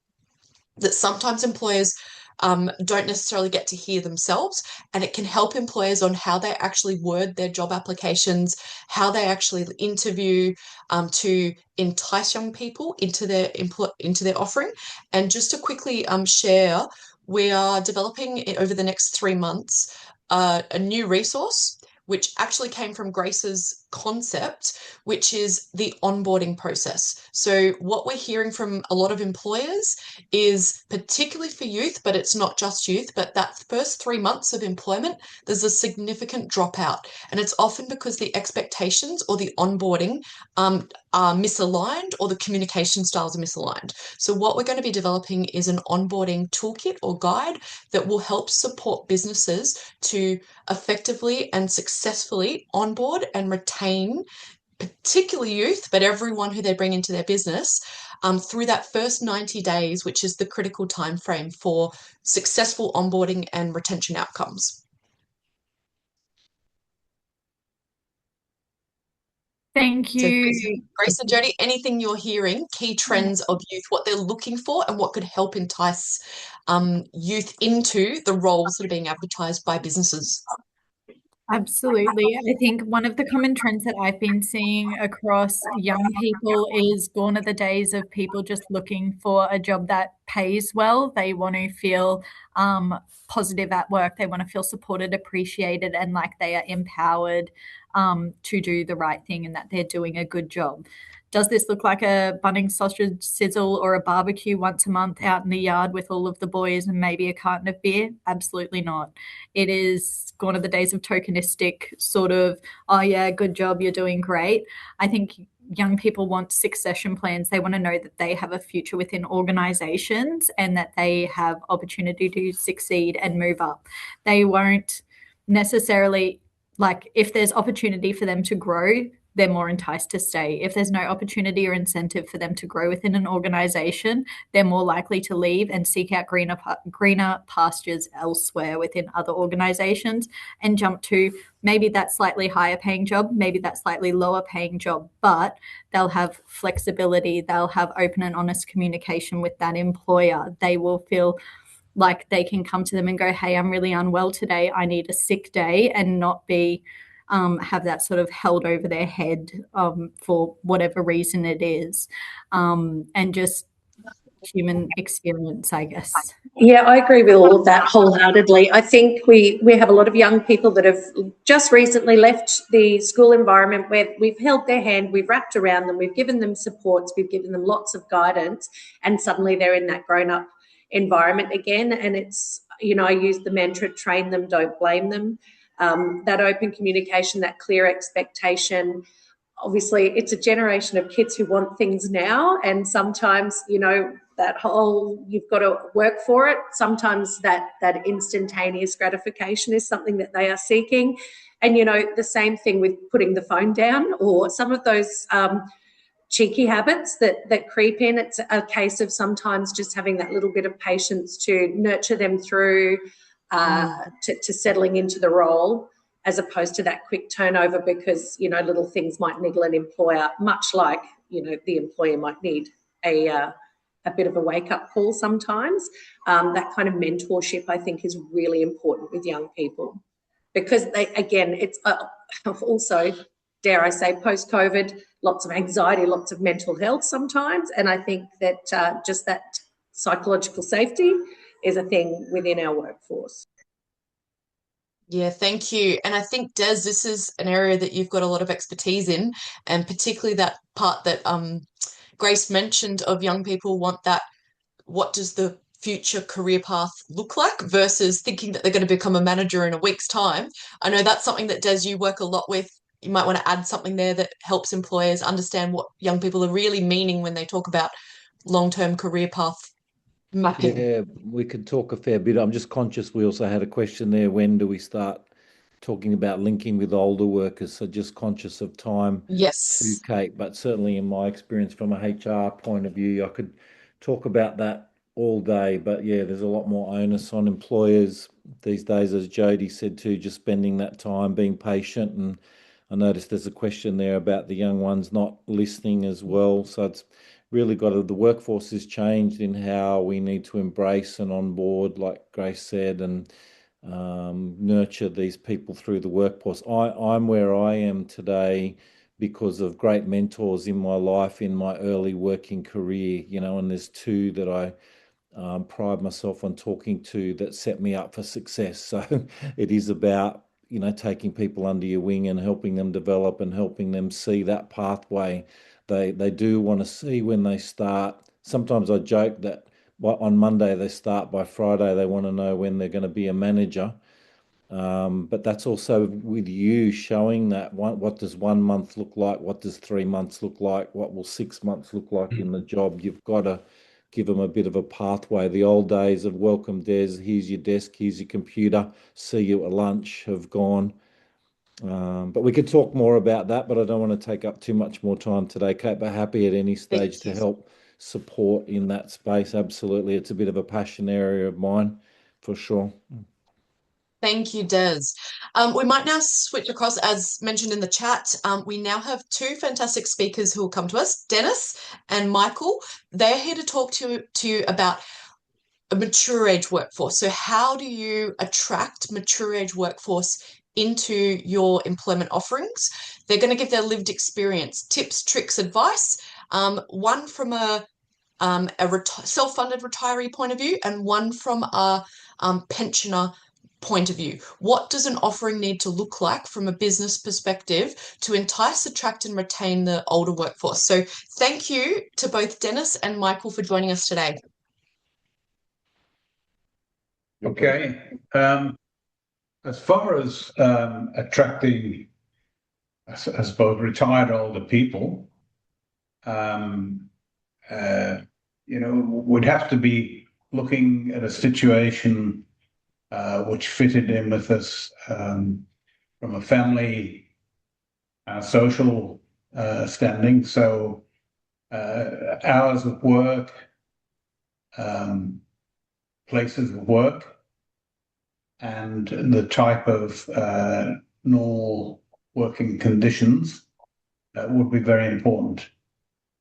that sometimes employers don't necessarily get to hear themselves, and it can help employers on how they actually word their job applications, how they actually interview, to entice young people into their offering. And just to quickly share, we are developing over the next 3 months a new resource which actually came from Grace's concept, which is the onboarding process. So what we're hearing from a lot of employers is, particularly for youth, but it's not just youth, but that first 3 months of employment, there's a significant dropout. And it's often because the expectations or the onboarding are misaligned, or the communication styles are misaligned. So what we're going to be developing is an onboarding toolkit or guide that will help support businesses to effectively and successfully onboard and retain, particularly youth, but everyone who they bring into their business, through that first 90 days, which is the critical time frame for successful onboarding and retention outcomes. Thank you. So Grace and Jodie, anything you're hearing, key trends of youth, what they're looking for, and what could help entice youth into the roles that are being advertised by businesses? Absolutely. I think one of the common trends that I've been seeing across young people is gone are the days of people just looking for a job that pays well. They want to feel positive at work. They want to feel supported, appreciated, and like they are empowered to do the right thing and that they're doing a good job. Does this look like a Bunnings sausage sizzle or a barbecue once a month out in the yard with all of the boys and maybe a carton of beer? Absolutely not. It is gone are the days of tokenistic sort of, oh yeah, good job, you're doing great. I think young people want succession plans. They want to know that they have a future within organizations and that they have opportunity to succeed and move up. They won't necessarily, like, if there's opportunity for them to grow, they're more enticed to stay. If there's no opportunity or incentive for them to grow within an organization, they're more likely to leave and seek out greener pastures elsewhere within other organizations and jump to maybe that slightly higher paying job, maybe that slightly lower paying job, but they'll have flexibility. They'll have open and honest communication with that employer. They will feel like they can come to them and go, hey, I'm really unwell today. I need a sick day, and not be have that sort of held over their head for whatever reason it is, and just human experience, I guess. Yeah, I agree with all of that wholeheartedly. I think we have a lot of young people that have just recently left the school environment where we've held their hand, we've wrapped around them, we've given them supports, we've given them lots of guidance, and suddenly they're in that grown-up environment again. And it's, I use the mantra, train them, don't blame them. That open communication, that clear expectation. Obviously, it's a generation of kids who want things now, and sometimes, that whole you've got to work for it. Sometimes that instantaneous gratification is something that they are seeking. And, the same thing with putting the phone down, or some of those cheeky habits that creep in. It's a case of sometimes just having that little bit of patience to nurture them through to settling into the role, as opposed to that quick turnover, because, little things might niggle an employer, much like, the employer might need a bit of a wake-up call sometimes. That kind of mentorship, I think, is really important with young people, because it's also, dare I say, post-COVID, lots of anxiety, lots of mental health sometimes. And I think that just that psychological safety is a thing within our workforce. Yeah, thank you. And I think, Des, this is an area that you've got a lot of expertise in, and particularly that part that Grace mentioned of young people want that, what does the future career path look like, versus thinking that they're going to become a manager in a week's time. I know that's something that, Des, you work a lot with. You might want to add something there that helps employers understand what young people are really meaning when they talk about long-term career path mapping. Yeah, we could talk a fair bit. I'm just conscious we also had a question there. When do we start talking about linking with older workers? So just conscious of time too, Yes. Kate. But certainly in my experience from a HR point of view, I could talk about that all day. But yeah, there's a lot more onus on employers these days, as Jody said too, just spending that time being patient. And I noticed there's a question there about the young ones not listening as well. So it's really the workforce has changed in how we need to embrace and onboard, like Grace said, and nurture these people through the workforce. I'm where I am today because of great mentors in my life in my early working career, and there's two that I pride myself on talking to that set me up for success. So it is about, taking people under your wing and helping them develop and helping them see that pathway. They do want to see when they start. Sometimes I joke that on Monday they start, by Friday they want to know when they're going to be a manager. But that's also with you showing that what does 1 month look like? What does 3 months look like? What will 6 months look like in the job? You've got to give them a bit of a pathway. The old days of welcome, Des, here's your desk, here's your computer, see you at lunch have gone. But we could talk more about that, but I don't want to take up too much more time today, Kate, but happy at any stage to help support in that space. Absolutely. It's a bit of a passion area of mine, for sure. Thank you, Des. We might now switch across, as mentioned in the chat. We now have two fantastic speakers who will come to us, Dennis and Michael. They're here to talk to you about a mature age workforce. So how do you attract mature age workforce into your employment offerings. They're going to give their lived experience, tips, tricks, advice, one from a self-funded retiree point of view and one from a pensioner point of view. What does an offering need to look like from a business perspective to entice, attract and retain the older workforce? So thank you to both Dennis and Michael for joining us today. Okay. As far as attracting, I suppose, retired older people, we'd have to be looking at a situation which fitted in with us from a family social standing. So hours of work, places of work, and the type of normal working conditions would be very important.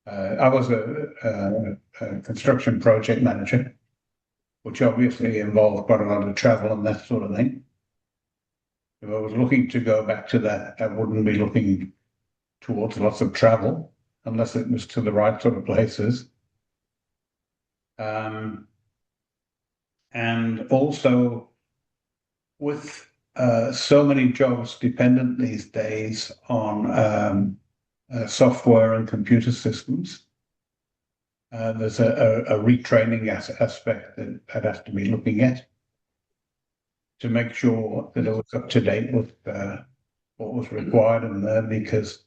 I was a construction project manager, which obviously involved quite a lot of travel and that sort of thing. If I was looking to go back to that, I wouldn't be looking towards lots of travel unless it was to the right sort of places. And also, with so many jobs dependent these days on software and computer systems, there's a retraining aspect that I'd have to be looking at to make sure that it was up to date with what was required in there, because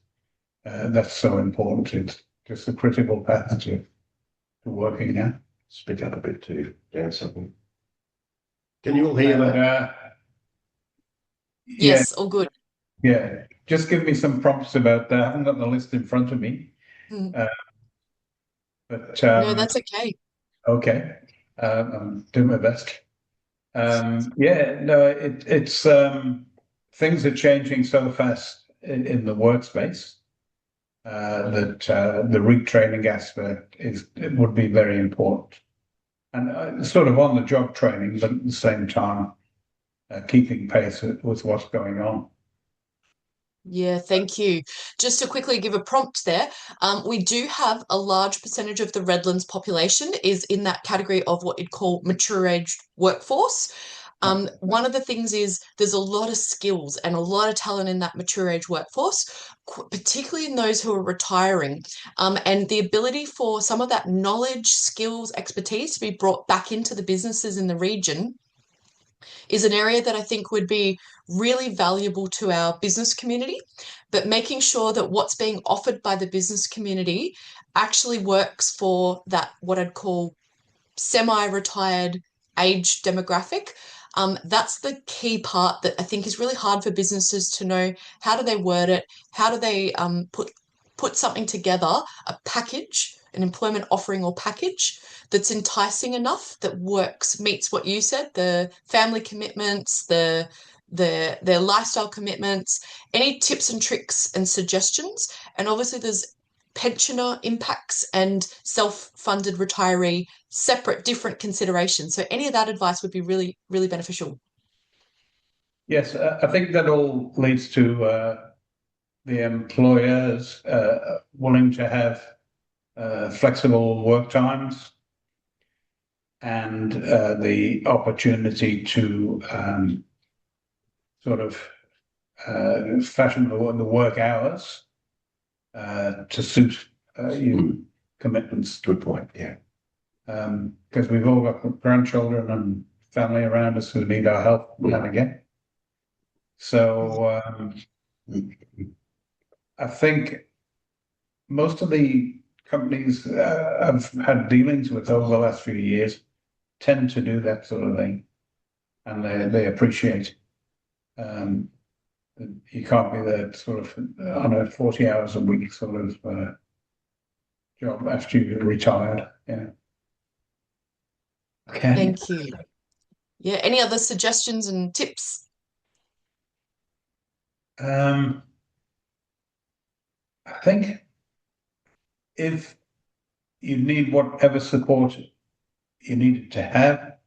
that's so important. It's just a critical path to working now. Speak up a bit too, Dan, something. Can you all hear that? Yes, all good. Yeah, just give me some prompts about that. I haven't got the list in front of me. But no, that's okay. Okay, I'm doing my best. Yeah, no, it's things are changing so fast in the workspace that the retraining aspect would be very important, and sort of on the job training, but at the same time keeping pace with what's going on. Yeah, thank you. Just to quickly give a prompt there, we do have a large percentage of the Redlands population is in that category of what you'd call mature age workforce. One of the things is there's a lot of skills and a lot of talent in that mature age workforce, particularly in those who are retiring, and the ability for some of that knowledge, skills, expertise to be brought back into the businesses in the region is an area that I think would be really valuable to our business community, but making sure that what's being offered by the business community actually works for that, what I'd call semi-retired age demographic. That's the key part that I think is really hard for businesses to know. How do they word it? How do they put something together, a package, an employment offering or package that's enticing enough, that works, meets what you said, the family commitments, their lifestyle commitments. Any tips and tricks and suggestions? And obviously there's pensioner impacts and self-funded retiree, separate, different considerations. So any of that advice would be really, really beneficial. Yes, I think that all leads to the employers willing to have flexible work times and the opportunity to sort of fashion the work hours to suit your commitments. Good point, yeah. Because we've all got grandchildren and family around us who need our help now and again. So I think most of the companies I've had dealings with over the last few years tend to do that sort of thing, and they appreciate. You can't be there sort of on a 40 hours a week sort of job after you're retired. Yeah. Okay. Thank you. Yeah. Any other suggestions and tips? I think if you need whatever support you needed to have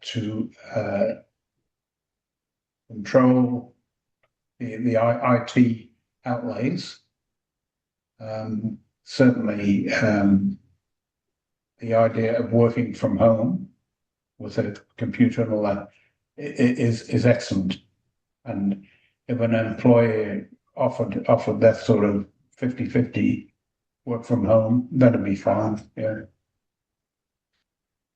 to control IT outlays. Certainly, the idea of working from home with a computer and all that is excellent. And if an employer offered that sort of 50-50 work from home, that'd be fine. Yeah.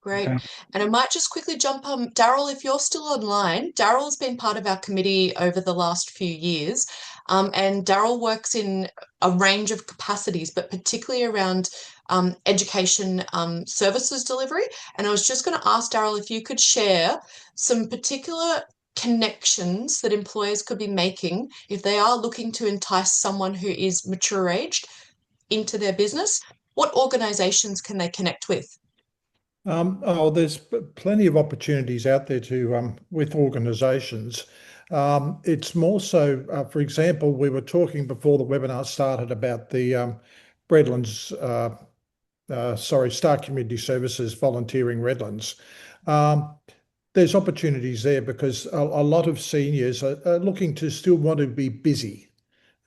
Great. Okay. And I might just quickly jump on Daryl, if you're still online. Daryl's been part of our committee over the last few years. And Daryl works in a range of capacities, but particularly around education services delivery. And I was just going to ask Daryl if you could share some particular connections that employers could be making if they are looking to entice someone who is mature aged into their business. What organizations can they connect with? There's plenty of opportunities out there to with organisations. It's more so, for example, we were talking before the webinar started about the Redlands, Star Community Services volunteering Redlands. There's opportunities there because a lot of seniors are looking to still want to be busy.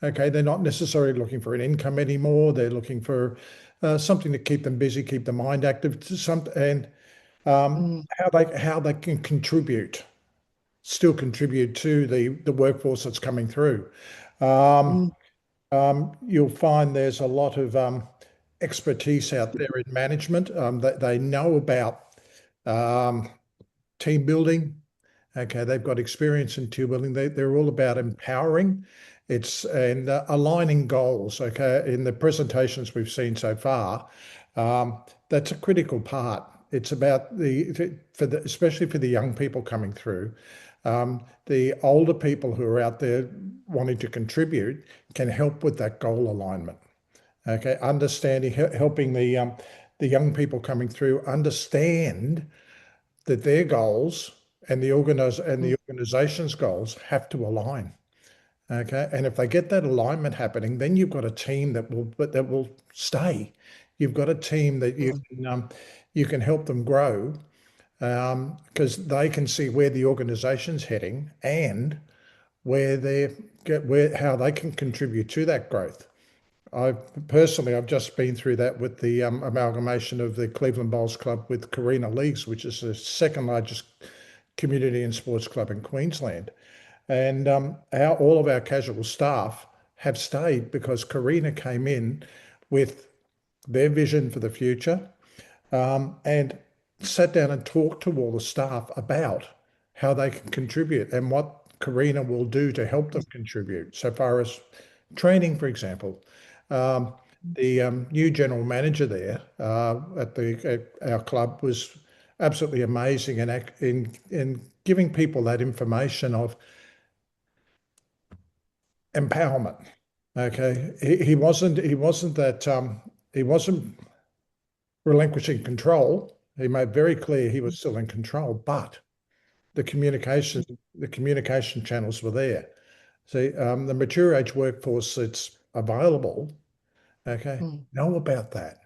Okay, they're not necessarily looking for an income anymore. They're looking for something to keep them busy, keep the mind active, and how they can still contribute to the workforce that's coming through. You'll find there's a lot of expertise out there in management. They know about team building. Okay, they've got experience in team building. They're all about empowering. And aligning goals. Okay, in the presentations we've seen so far, that's a critical part. It's about especially for the young people coming through. The older people who are out there wanting to contribute can help with that goal alignment. Okay, understanding, helping the young people coming through understand that their goals and the organization's goals have to align. Okay, and if they get that alignment happening, then you've got a team that will stay. You've got a team that you can help them grow because they can see where the organization's heading and how they can contribute to that growth. I've just been through that with the amalgamation of the Cleveland Bowls Club with Carina Leagues, which is the second largest community and sports club in Queensland. And all of our casual staff have stayed because Carina came in with their vision for the future and sat down and talked to all the staff about how they can contribute and what Carina will do to help them contribute. So far as training, for example, the new general manager there at our club was absolutely amazing in giving people that information of empowerment. Okay, he wasn't relinquishing control. He made very clear he was still in control, but the communication channels were there. See, the mature age workforce that's available, okay, know about that.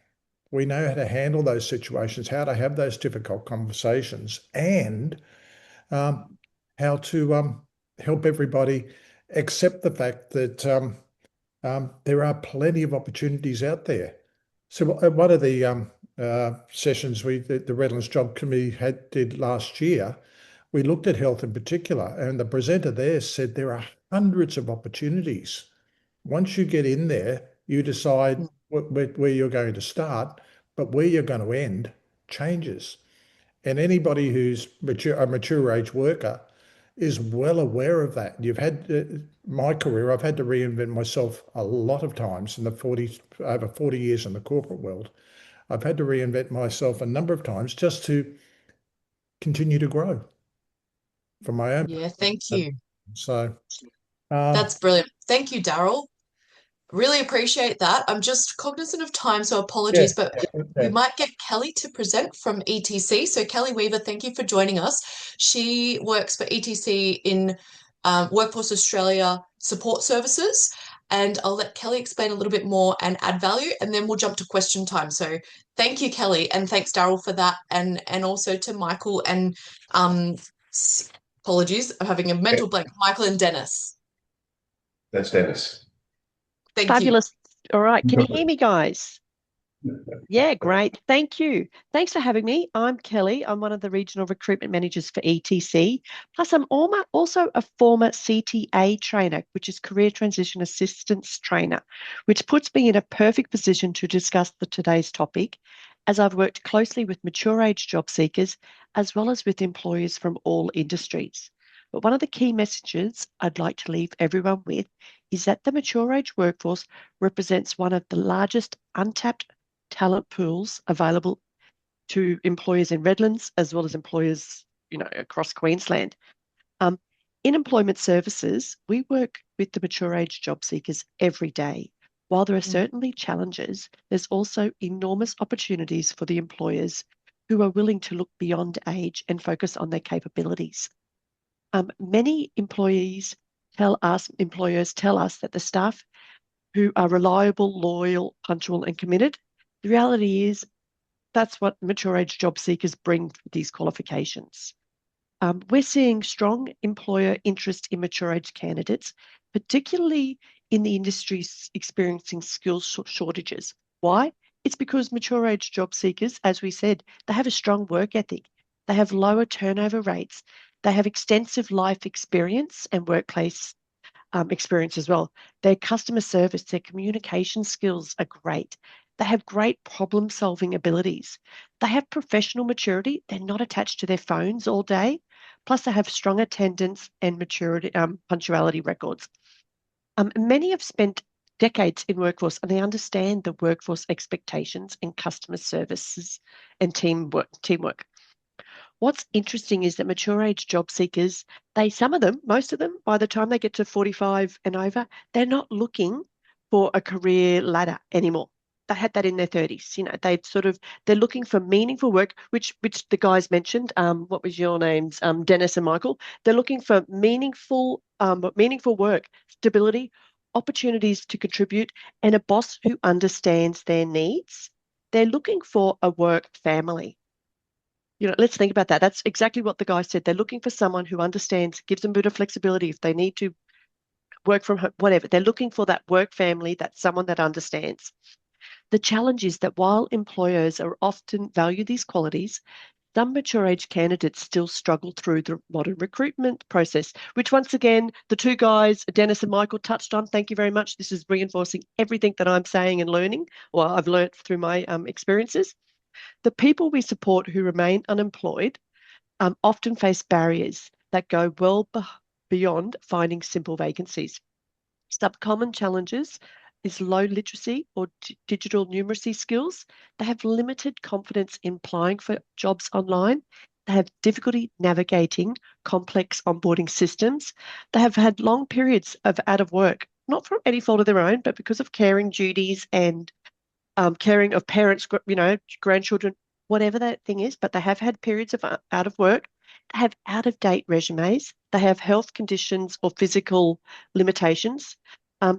We know how to handle those situations, how to have those difficult conversations, and how to help everybody accept the fact that there are plenty of opportunities out there. So one of the sessions the Redlands Job Committee did last year, we looked at health in particular, and the presenter there said there are hundreds of opportunities. Once you get in there, you decide where you're going to start, but where you're going to end changes. And anybody who's a mature age worker is well aware of that. You've had my career, I've had to reinvent myself a lot of times in over 40 years in the corporate world. I've had to reinvent myself a number of times just to continue to grow from my own. Yeah, thank you. So that's brilliant. Thank you, Daryl. Really appreciate that. I'm just cognizant of time, so apologies, but we might get Kelly to present from ETC. So Kelly Weaver, thank you for joining us. She works for ETC in Workforce Australia Support Services, and I'll let Kelly explain a little bit more and add value, and then we'll jump to question time. So thank you, Kelly, and thanks, Daryl, for that, and also to Michael and apologies, I'm having a mental blank, Michael and Dennis. That's Dennis. Thank you. Fabulous. All right. Can you hear me, guys? Yeah. Yeah, great. Thank you. Thanks for having me. I'm Kelly. I'm one of the regional recruitment managers for ETC. Plus, I'm also a former CTA trainer, which is Career Transition Assistance Trainer, which puts me in a perfect position to discuss today's topic, as I've worked closely with mature age job seekers as well as with employers from all industries. But one of the key messages I'd like to leave everyone with is that the mature age workforce represents one of the largest untapped talent pools available to employers in Redlands as well as employers, across Queensland. In employment services, we work with the mature age job seekers every day. While there are certainly challenges, there's also enormous opportunities for the employers who are willing to look beyond age and focus on their capabilities. Many employers tell us that the staff who are reliable, loyal, punctual, and committed. The reality is that's what mature age job seekers bring with these qualifications. We're seeing strong employer interest in mature age candidates, particularly in the industries experiencing skills shortages. Why? It's because mature age job seekers, as we said, they have a strong work ethic. They have lower turnover rates. They have extensive life experience and workplace experience as well. Their customer service, their communication skills are great. They have great problem solving abilities. They have professional maturity. They're not attached to their phones all day. Plus, they have strong attendance and maturity, punctuality records. Many have spent decades in workforce and they understand the workforce expectations and customer services and teamwork. What's interesting is that mature age job seekers, most of them, by the time they get to 45 and over, they're not looking for a career ladder anymore. They had that in their 30s. They're looking for meaningful work, which the guys mentioned. What was your names? Dennis and Michael. They're looking for meaningful work, stability, opportunities to contribute, and a boss who understands their needs. They're looking for a work family. Let's think about that. That's exactly what the guy said. They're looking for someone who understands, gives them a bit of flexibility if they need to work from home, whatever. They're looking for that work family, that someone that understands. The challenge is that while employers are often value these qualities, some mature age candidates still struggle through the modern recruitment process, which once again, the two guys, Dennis and Michael, touched on. Thank you very much. This is reinforcing everything that I'm saying and learning, or I've learned through my experiences. The people we support who remain unemployed often face barriers that go well beyond finding simple vacancies. Some common challenges is low literacy or digital numeracy skills. They have limited confidence in applying for jobs online. They have difficulty navigating complex onboarding systems. They have had long periods of out of work, not from any fault of their own, but because of caring duties and caring of parents, grandchildren, whatever that thing is, but they have had periods of out of work. They have out-of-date resumes. They have health conditions or physical limitations.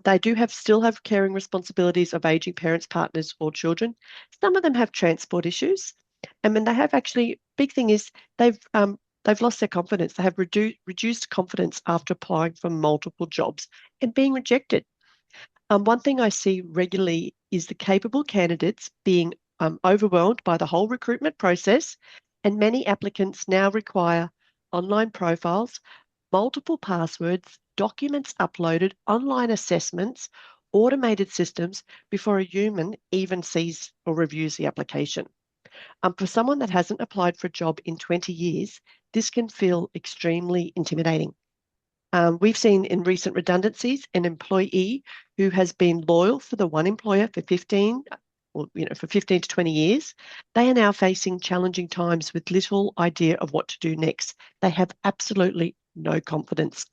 They still have caring responsibilities of aging parents, partners, or children. Some of them have transport issues. And then they have big thing is they've lost their confidence. They have reduced confidence after applying for multiple jobs and being rejected. One thing I see regularly is the capable candidates being overwhelmed by the whole recruitment process, and many applicants now require online profiles, multiple passwords, documents uploaded, online assessments, automated systems before a human even sees or reviews the application. For someone that hasn't applied for a job in 20 years, this can feel extremely intimidating. We've seen in recent redundancies an employee who has been loyal for the one employer for 15 to 20 years. They are now facing challenging times with little idea of what to do next. They have absolutely no confidence.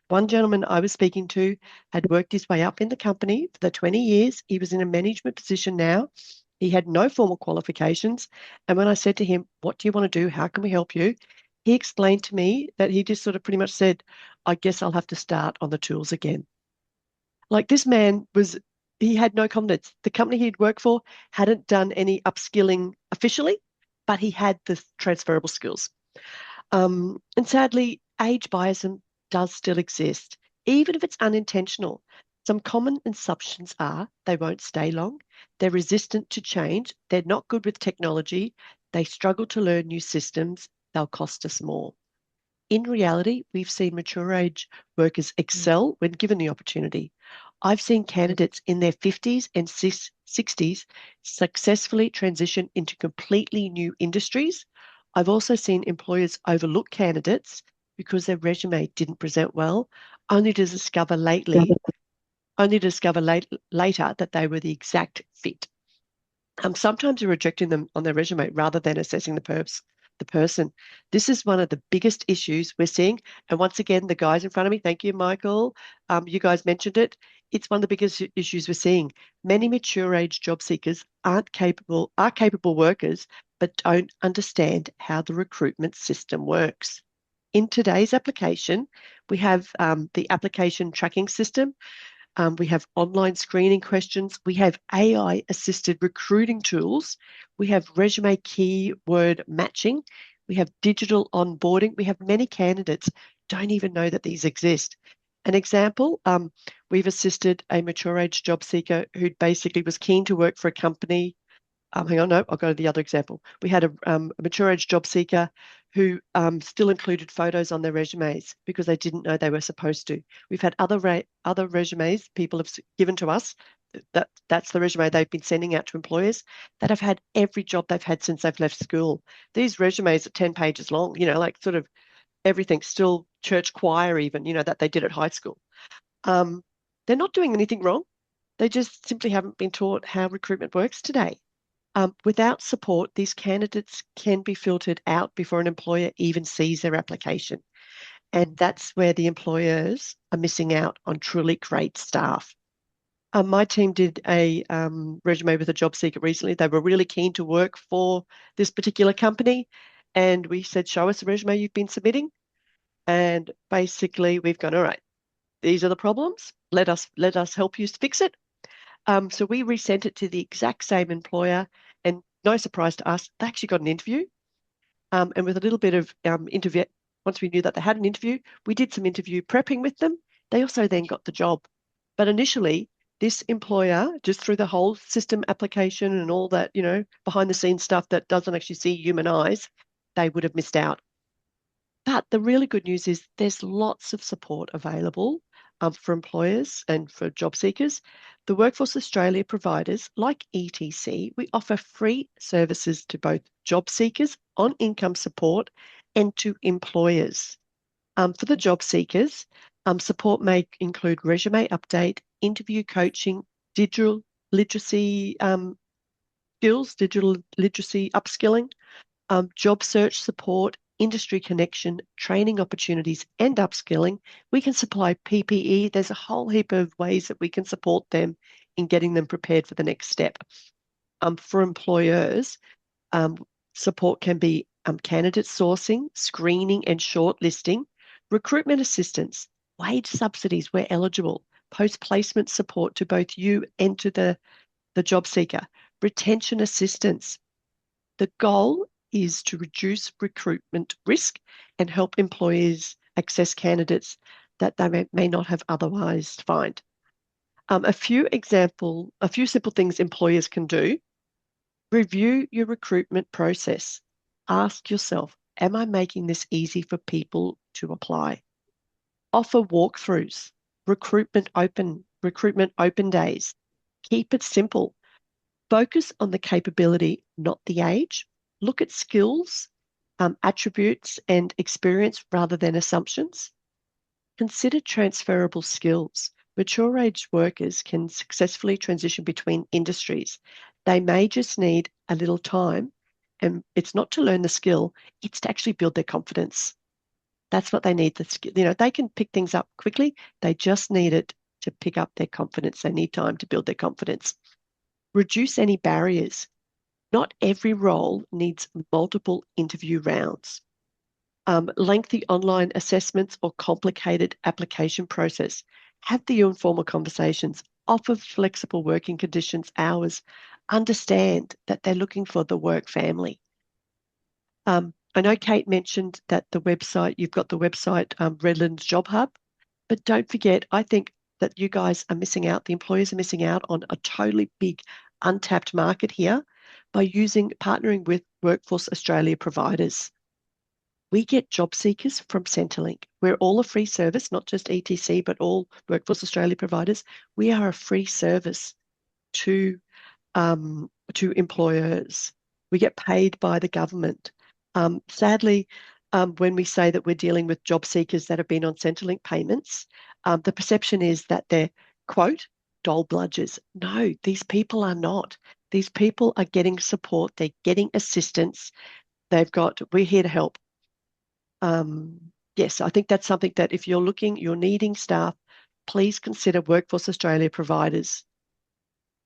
One gentleman I was speaking to had worked his way up in the company for the 20 years. He was in a management position now. He had no formal qualifications. And when I said to him, "What do you want to do? How can we help you?" He explained to me that he just sort of pretty much said, "I guess I'll have to start on the tools again." Like, this man he had no confidence. The company he'd worked for hadn't done any upskilling officially, but he had the transferable skills. And sadly, age bias does still exist. even if it's unintentional. Some common assumptions are they won't stay long, they're resistant to change, they're not good with technology, they struggle to learn new systems, they'll cost us more. In reality, we've seen mature age workers excel when given the opportunity. I've seen candidates in their 50s and 60s successfully transition into completely new industries. I've also seen employers overlook candidates because their resume didn't present well, only to discover later that they were the exact fit. Sometimes you're rejecting them on their resume rather than assessing the person. This is one of the biggest issues we're seeing. And once again, the guys in front of me, thank you, Michael. You guys mentioned it. It's one of the biggest issues we're seeing. Many mature age job seekers are capable workers, but don't understand how the recruitment system works. In today's application, we have the application tracking system. We have online screening questions. We have AI-assisted recruiting tools. We have resume keyword matching. We have digital onboarding. We have many candidates don't even know that these exist. An example, we've assisted a mature age job seeker who basically was keen to work for a company. Hang on, no, I'll go to the other example. We had a mature age job seeker who still included photos on their resumes because they didn't know they were supposed to. We've had other resumes people have given to us. That's the resume they've been sending out to employers that have had every job they've had since they've left school. These resumes are 10 pages long, like sort of everything, still church choir even, that they did at high school. They're not doing anything wrong. They just simply haven't been taught how recruitment works today. Without support, these candidates can be filtered out before an employer even sees their application. And that's where the employers are missing out on truly great staff. My team did a resume with a job seeker recently. They were really keen to work for this particular company. And we said, show us the resume you've been submitting. And basically we've gone, all right, these are the problems. Let us help you fix it. So we resent it to the exact same employer, and no surprise to us, they actually got an interview. And with a little bit of interview, once we knew that they had an interview, we did some interview prepping with them. They also then got the job. But initially, this employer, just through the whole system application and all that, behind the scenes stuff that doesn't actually see human eyes, they would have missed out. But the really good news is there's lots of support available for employers and for job seekers. The Workforce Australia providers, like ETC, we offer free services to both job seekers on income support and to employers. For the job seekers, support may include resume update, interview coaching, digital literacy skills, digital literacy upskilling, job search support, industry connection, training opportunities, and upskilling. We can supply PPE. There's a whole heap of ways that we can support them in getting them prepared for the next step. For employers, support can be candidate sourcing, screening and shortlisting, recruitment assistance, wage subsidies where eligible, post-placement support to both you and to the job seeker, retention assistance. The goal is to reduce recruitment risk and help employees access candidates that they may not have otherwise found. A few simple things employers can do. Review your recruitment process. Ask yourself, am I making this easy for people to apply? Offer walkthroughs, recruitment open days. Keep it simple. Focus on the capability, not the age. Look at skills, attributes, and experience rather than assumptions. Consider transferable skills. Mature age workers can successfully transition between industries. They may just need a little time, and it's not to learn the skill, it's to actually build their confidence. That's what they need. The skill, they can pick things up quickly. They just need it to pick up their confidence. They need time to build their confidence. Reduce any barriers. Not every role needs multiple interview rounds. Lengthy online assessments or complicated application process. Have the informal conversations. Offer flexible working conditions, hours. Understand that they're looking for the work family. I know Kate mentioned that you've got the website, Redlands Job Hub. But don't forget, I think that you guys are missing out. The employers are missing out on a totally big untapped market here by partnering with Workforce Australia providers. We get job seekers from Centrelink. We're all a free service, not just ETC, but all Workforce Australia providers. We are a free service to employers. We get paid by the government. Sadly, when we say that we're dealing with job seekers that have been on Centrelink payments, the perception is that they're, quote, dole bludgers. No, these people are not. These people are getting support. They're getting assistance. We're here to help. Yes, I think that's something that if you're needing staff, please consider Workforce Australia providers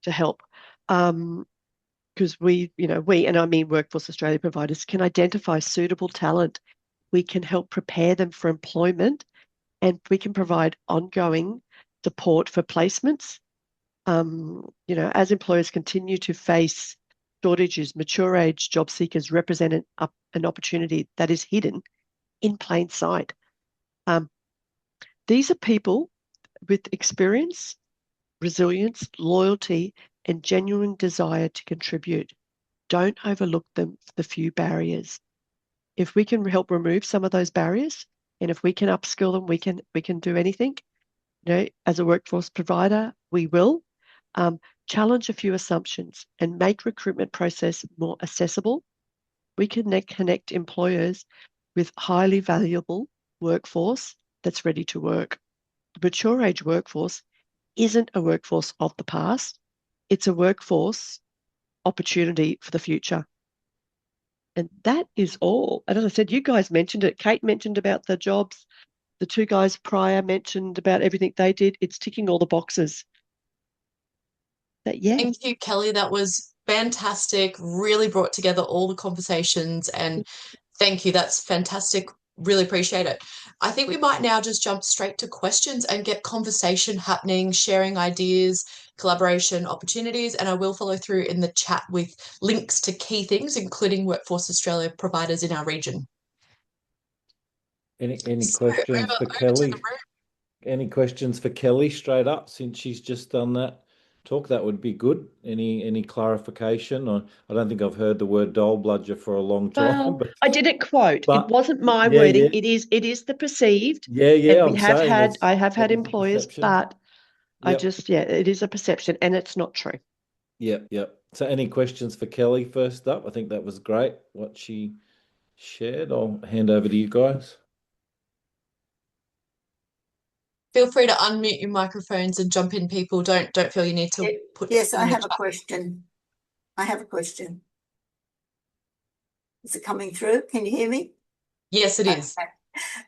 to help. Because we, and I mean Workforce Australia providers, can identify suitable talent. We can help prepare them for employment, and we can provide ongoing support for placements. As employers continue to face shortages, mature age job seekers represent an opportunity that is hidden in plain sight. These are people with experience, resilience, loyalty, and genuine desire to contribute. Don't overlook the few barriers. If we can help remove some of those barriers, and if we can upskill them, we can do anything. As a workforce provider, we will challenge a few assumptions and make recruitment process more accessible. We can connect employers with highly valuable workforce that's ready to work. The mature age workforce isn't a workforce of the past. It's a workforce opportunity for the future. And that is all. And as I said, you guys mentioned it. Kate mentioned about the jobs. The two guys prior mentioned about everything they did. It's ticking all the boxes. Thank you, Kelly. That was fantastic. Really brought together all the conversations, and thank you. That's fantastic. Really appreciate it. I think we might now just jump straight to questions and get conversation happening, sharing ideas, collaboration opportunities, and I will follow through in the chat with links to key things, including Workforce Australia providers in our region. Any questions for Kelly? Any questions for Kelly straight up, since she's just done that talk? That would be good. Any clarification? I don't think I've heard the word dole bludger for a long time. Well, I didn't quote. It wasn't my wording. Yeah. It is the perceived. Yeah. And I have had employers, but yep. It is a perception, and it's not true. Yep. So any questions for Kelly first up? I think that was great what she shared. I'll hand over to you guys. Feel free to unmute your microphones and jump in, people. Don't feel you need to put. Yes, I have a question. Is it coming through? Can you hear me? Yes, it is. Okay.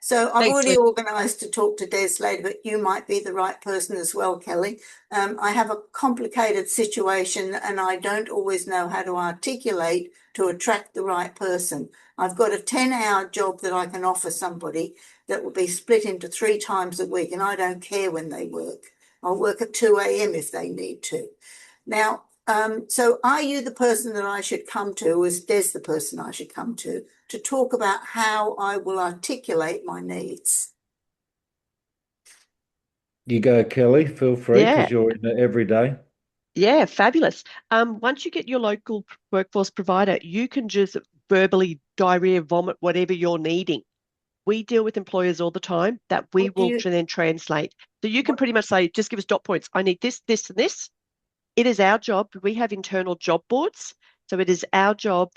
So I've already organised to talk to Des later, but you might be the right person as well, Kelly. I have a complicated situation and I don't always know how to articulate to attract the right person. I've got a 10-hour job that I can offer somebody that will be split into 3 times a week, and I don't care when they work. I'll work at 2 a.m. if they need to. Now, so are you the person that I should come to, or is Des the person I should come to talk about how I will articulate my needs? You go, Kelly. Feel free, because you're in it every day. Yeah, fabulous. Once you get your local workforce provider, you can just verbally diarrhea, vomit, whatever you're needing. We deal with employers all the time that we will then translate. So you can pretty much say, just give us dot points. I need this, this, and this. It is our job. We have internal job boards. So it is our job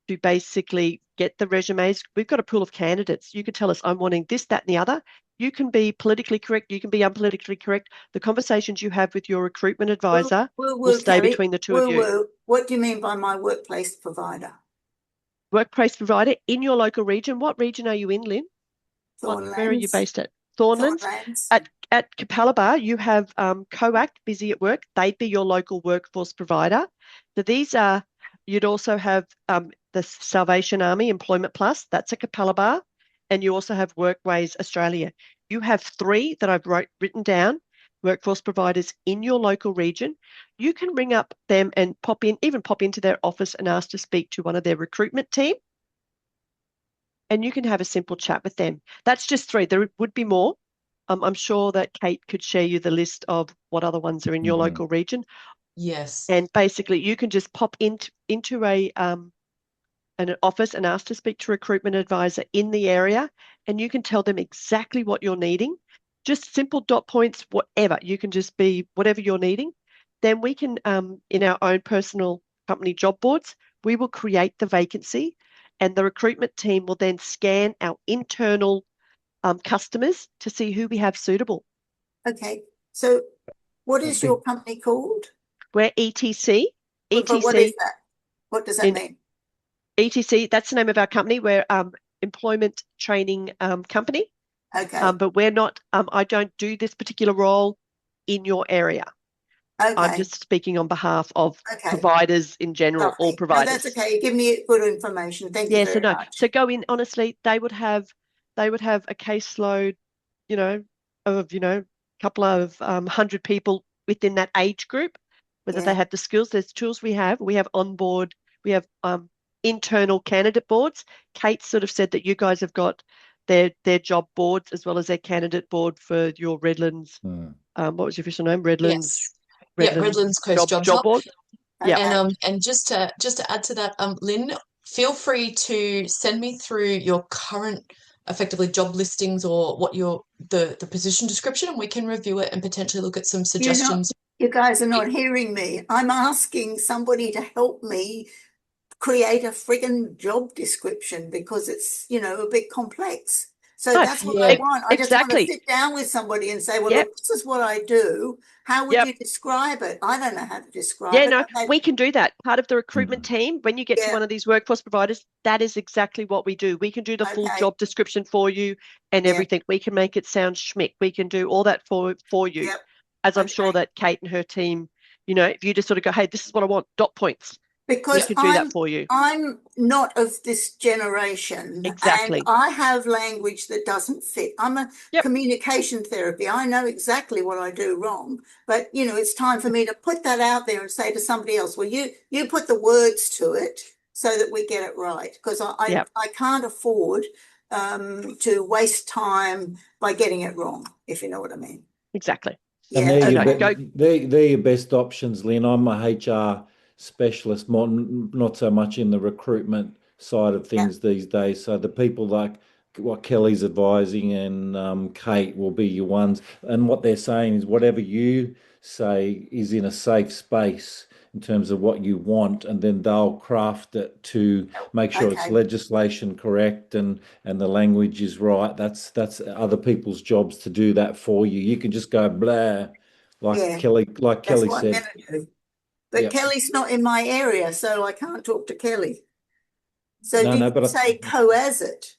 to basically get the resumes. We've got a pool of candidates. You could tell us, I'm wanting this, that, and the other. You can be politically correct. You can be unpolitically correct. The conversations you have with your recruitment advisor will stay between the two of you. What do you mean by my workplace provider? Workplace provider in your local region. What region are you in, Lynn? Where are you based at? Thornlands. At Capalaba, you have COAC, Busy at Work. They'd be your local workforce provider. So you'd also have the Salvation Army Employment Plus. That's at Capalaba. And you also have Workways Australia. You have 3 that I've written down, workforce providers in your local region. You can ring up them and pop into their office and ask to speak to one of their recruitment team. And you can have a simple chat with them. That's just 3. There would be more. I'm sure that Kate could share you the list of what other ones are in your local region. Yes. And basically, you can just pop into an office and ask to speak to a recruitment advisor in the area, and you can tell them exactly what you're needing. Just simple dot points, whatever. You can just be whatever you're needing. Then we can, in our own personal company job boards, we will create the vacancy, and the recruitment team will then scan our internal customers to see who we have suitable. Okay. So what is your company called? We're ETC. But what is that? What does that mean? ETC, that's the name of our company. We're employment training company. Okay. But we're not, I don't do this particular role in your area. Okay. I'm just speaking on behalf of Okay. providers in general, Lovely. all No, providers. that's okay. Give me good information. Thank you Yeah, very much. So go in, honestly, they would have a caseload, of, a couple of 100 people within that age group, whether they have the skills. There's tools we have onboard, we have internal candidate boards. Kate sort of said that you guys have got their job boards as well as their candidate board for your Redlands. What was your official name? Redlands. Yes. Redlands Coast Job board. Yeah. And just to add to that, Lynn, feel free to send me through your current effectively job listings or what the position description, and we can review it and potentially look at some suggestions. You guys are not hearing me. I'm asking somebody to help me create a friggin' job description because it's, a bit complex. So that's what I want. I just want to sit down with somebody and say, well, look, this is what I do. How would you describe it? I don't know how to describe it. We can do that. Part of the recruitment team, when you get to one of these workforce providers, that is exactly what we do. We can do the full job description for you and everything. We can make it sound schmick. We can do all that for you. As I'm sure that Kate and her team, if you just sort of go, hey, this is what I want, dot points. Because we can do that for you. I'm not of this generation. Exactly. And I have language that doesn't fit. I'm a communication therapy. I know exactly what I do wrong. But, it's time for me to put that out there and say to somebody else, well, you put the words to it so that we get it right. Because I can't afford to waste time by getting it wrong, if you know what I mean. Exactly. And they're your best options, Lynn. I'm a HR specialist, not so much in the recruitment side of things these days. So the people like what Kelly's advising and Kate will be your ones. And what they're saying is whatever you say is in a safe space in terms of what you want, and then they'll craft it to make sure it's legislation correct and the language is right. That's other people's jobs to do that for you. You can just go blah, Kelly said. But Kelly's not in my area, so I can't talk to Kelly. So did you say co-as-it?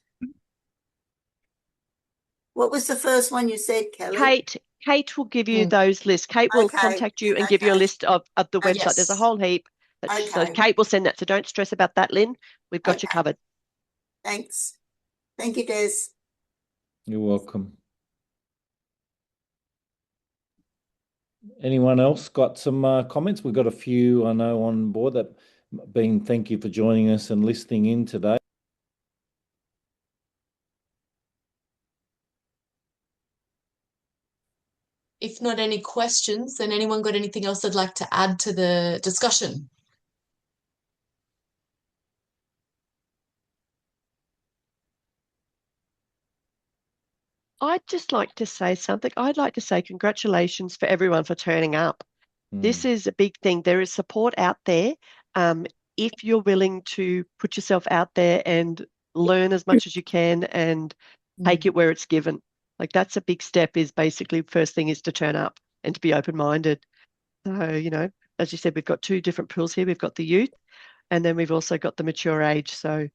What was the first one you said, Kelly? Kate will give you those lists. Kate will contact you and give you a list of the website. Yes. There's a whole heap. So Kate will send that. So don't stress about that, Lynn. We've got you covered. Thanks. Thank you, Des. You're welcome. Anyone else got some comments? We've got a few, I know, on board that thank you for joining us and listening in today. If not any questions, then anyone got anything else they'd like to add to the discussion? I'd just like to say something. I'd like to say congratulations for everyone for turning up. This is a big thing. There is support out there. If you're willing to put yourself out there and learn as much as you can and take it where it's given. Like that's a big step, is basically first thing is to turn up and to be open-minded. So, as you said, we've got two different pools here. We've got the youth and then we've also got the mature age. So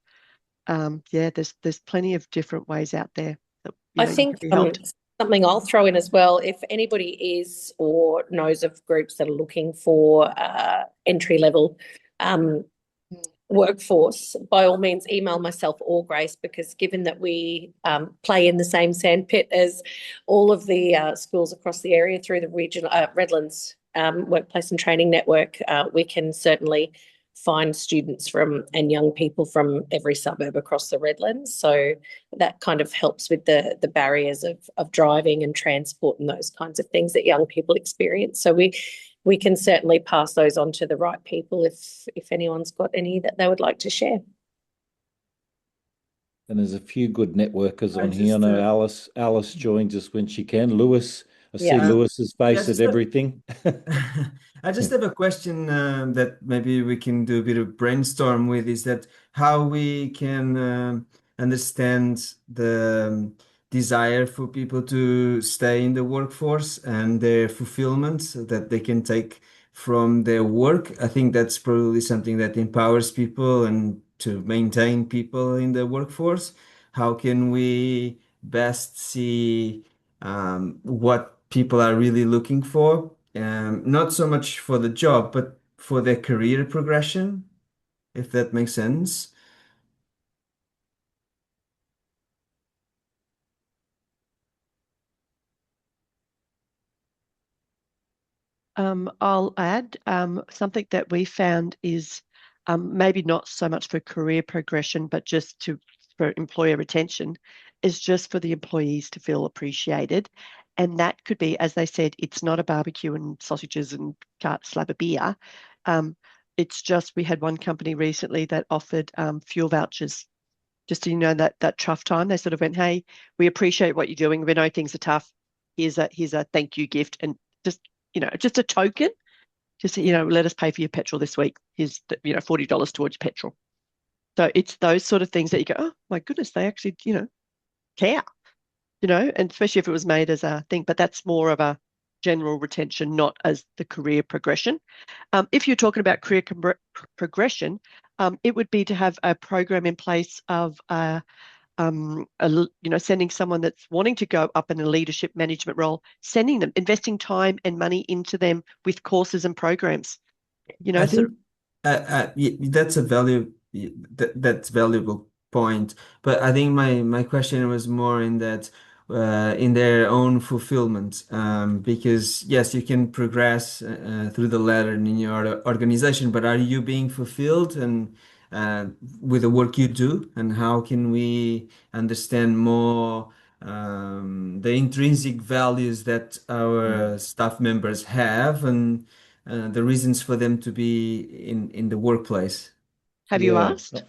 there's plenty of different ways out there. I think something I'll throw in as well, if anybody is or knows of groups that are looking for entry-level workforce, by all means email myself or Grace, because given that we play in the same sandpit as all of the schools across the area through the regional Redlands Workplace and Training Network, we can certainly find students from and young people from every suburb across the Redlands. So that kind of helps with the barriers of driving and transport and those kinds of things that young people experience. So we can certainly pass those on to the right people if anyone's got any that they would like to share. And there's a few good networkers on here. I just, know Alice joins us when she can. Lewis, I see Yeah. Lewis's face just at everything. I just have a question that maybe we can do a bit of brainstorm with, is that how we can understand the desire for people to stay in the workforce and their fulfillment so that they can take from their work. I think that's probably something that empowers people and to maintain people in the workforce. How can we best see what people are really looking for? Not so much for the job, but for their career progression, if that makes sense. I'll add something that we found is maybe not so much for career progression, but just for employer retention, is just for the employees to feel appreciated. And that could be, as they said, it's not a barbecue and sausages and slab of beer. It's just, we had one company recently that offered fuel vouchers. Just, that tough time, they sort of went, hey, we appreciate what you're doing. We know things are tough. Here's a thank you gift. And just a token, just, let us pay for your petrol this week. Here's, $40 towards petrol. So it's those sort of things that you go, oh my goodness, they actually, care, and especially if it was made as a thing, but that's more of a general retention, not as the career progression. If you're talking about career progression, it would be to have a program in place of sending someone that's wanting to go up in a leadership management role, sending them, investing time and money into them with courses and programs. I think that's a that's valuable point. But I think my question was more in that in their own fulfillment, because yes, you can progress through the ladder in your organization, but are you being fulfilled and with the work you do, and how can we understand more the intrinsic values that our staff members have and the reasons for them to be in the workplace? Have you asked?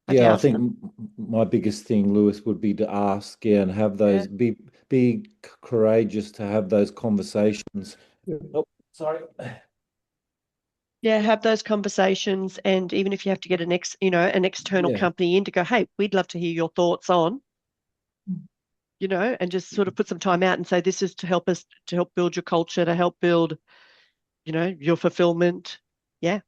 Yeah, I think my biggest thing, Lewis, would be to ask, and have those, be courageous to have those conversations. Oh, sorry. Yeah, have those conversations, and even if you have to get an external company in to go, hey, we'd love to hear your thoughts on, and just sort of put some time out and say, this is to help build your culture, to help build, your fulfillment. Yeah.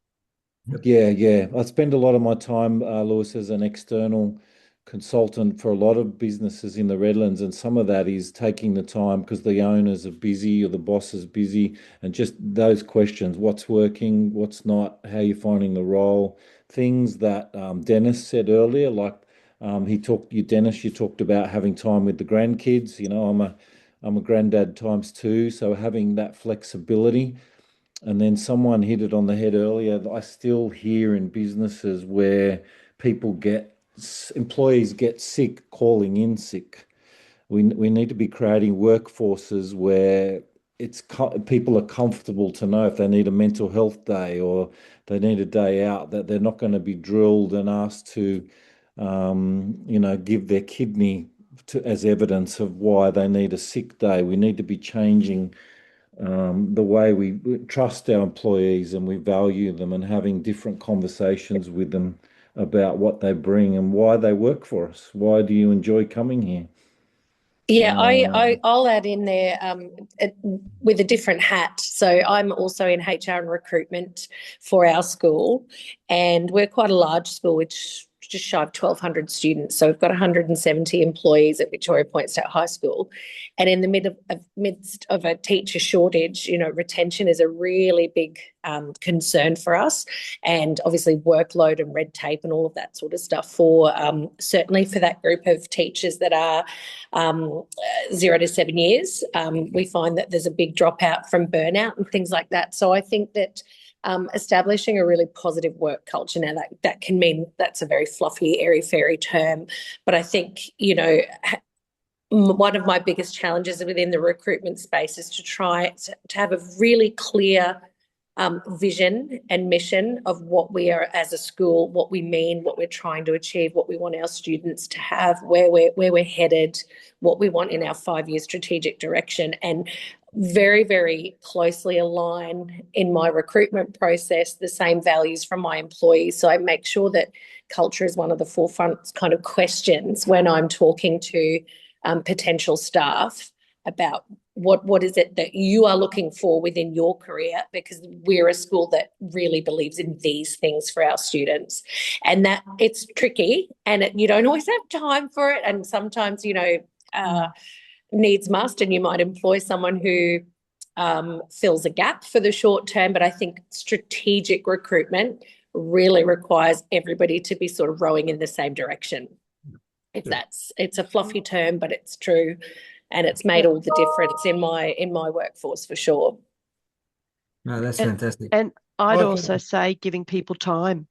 Yeah. I spend a lot of my time, Lewis, as an external consultant for a lot of businesses in the Redlands, and some of that is taking the time because the owners are busy or the boss is busy, and just those questions: what's working, what's not, how you're finding the role, things that Dennis said earlier, like Dennis, you talked about having time with the grandkids. I'm a granddad times two, so having that flexibility. And then someone hit it on the head earlier. I still hear in businesses where employees get sick, calling in sick. We need to be creating workforces where people are comfortable to know if they need a mental health day or they need a day out, that they're not going to be drilled and asked to, give their kidney as evidence of why they need a sick day. We need to be changing the way we trust our employees and we value them, and having different conversations with them about what they bring and why they work for us. Why do you enjoy coming here? Yeah, I'll add in there with a different hat. So I'm also in HR and recruitment for our school, and we're quite a large school, which just shy of 1,200 students. So we've got 170 employees at Victoria Point State High School. And in the midst of a teacher shortage, retention is a really big concern for us, and obviously workload and red tape and all of that sort of stuff for certainly for that group of teachers that are 0 to 7 years. We find that there's a big dropout from burnout and things like that. So I think that establishing a really positive work culture. Now, that can mean that's a very fluffy, airy-fairy term, but I think, you know, one of my biggest challenges within the recruitment space is to try to have a really clear vision and mission of what we are as a school, what we mean, what we're trying to achieve, what we want our students to have, where we're headed, what we want in our 5-year strategic direction, and very, very closely align in my recruitment process the same values from my employees. So I make sure that culture is one of the forefront kind of questions when I'm talking to potential staff about what is it that you are looking for within your career, because we're a school that really believes in these things for our students. And that it's tricky, and you don't always have time for it, and sometimes, you know, needs must, and you might employ someone who fills a gap for the short term. But I think strategic recruitment really requires everybody to be sort of rowing in the same direction. It's a fluffy term, but it's true, and it's made all the difference in my workforce for sure. No, that's fantastic. And I'd also say giving people time.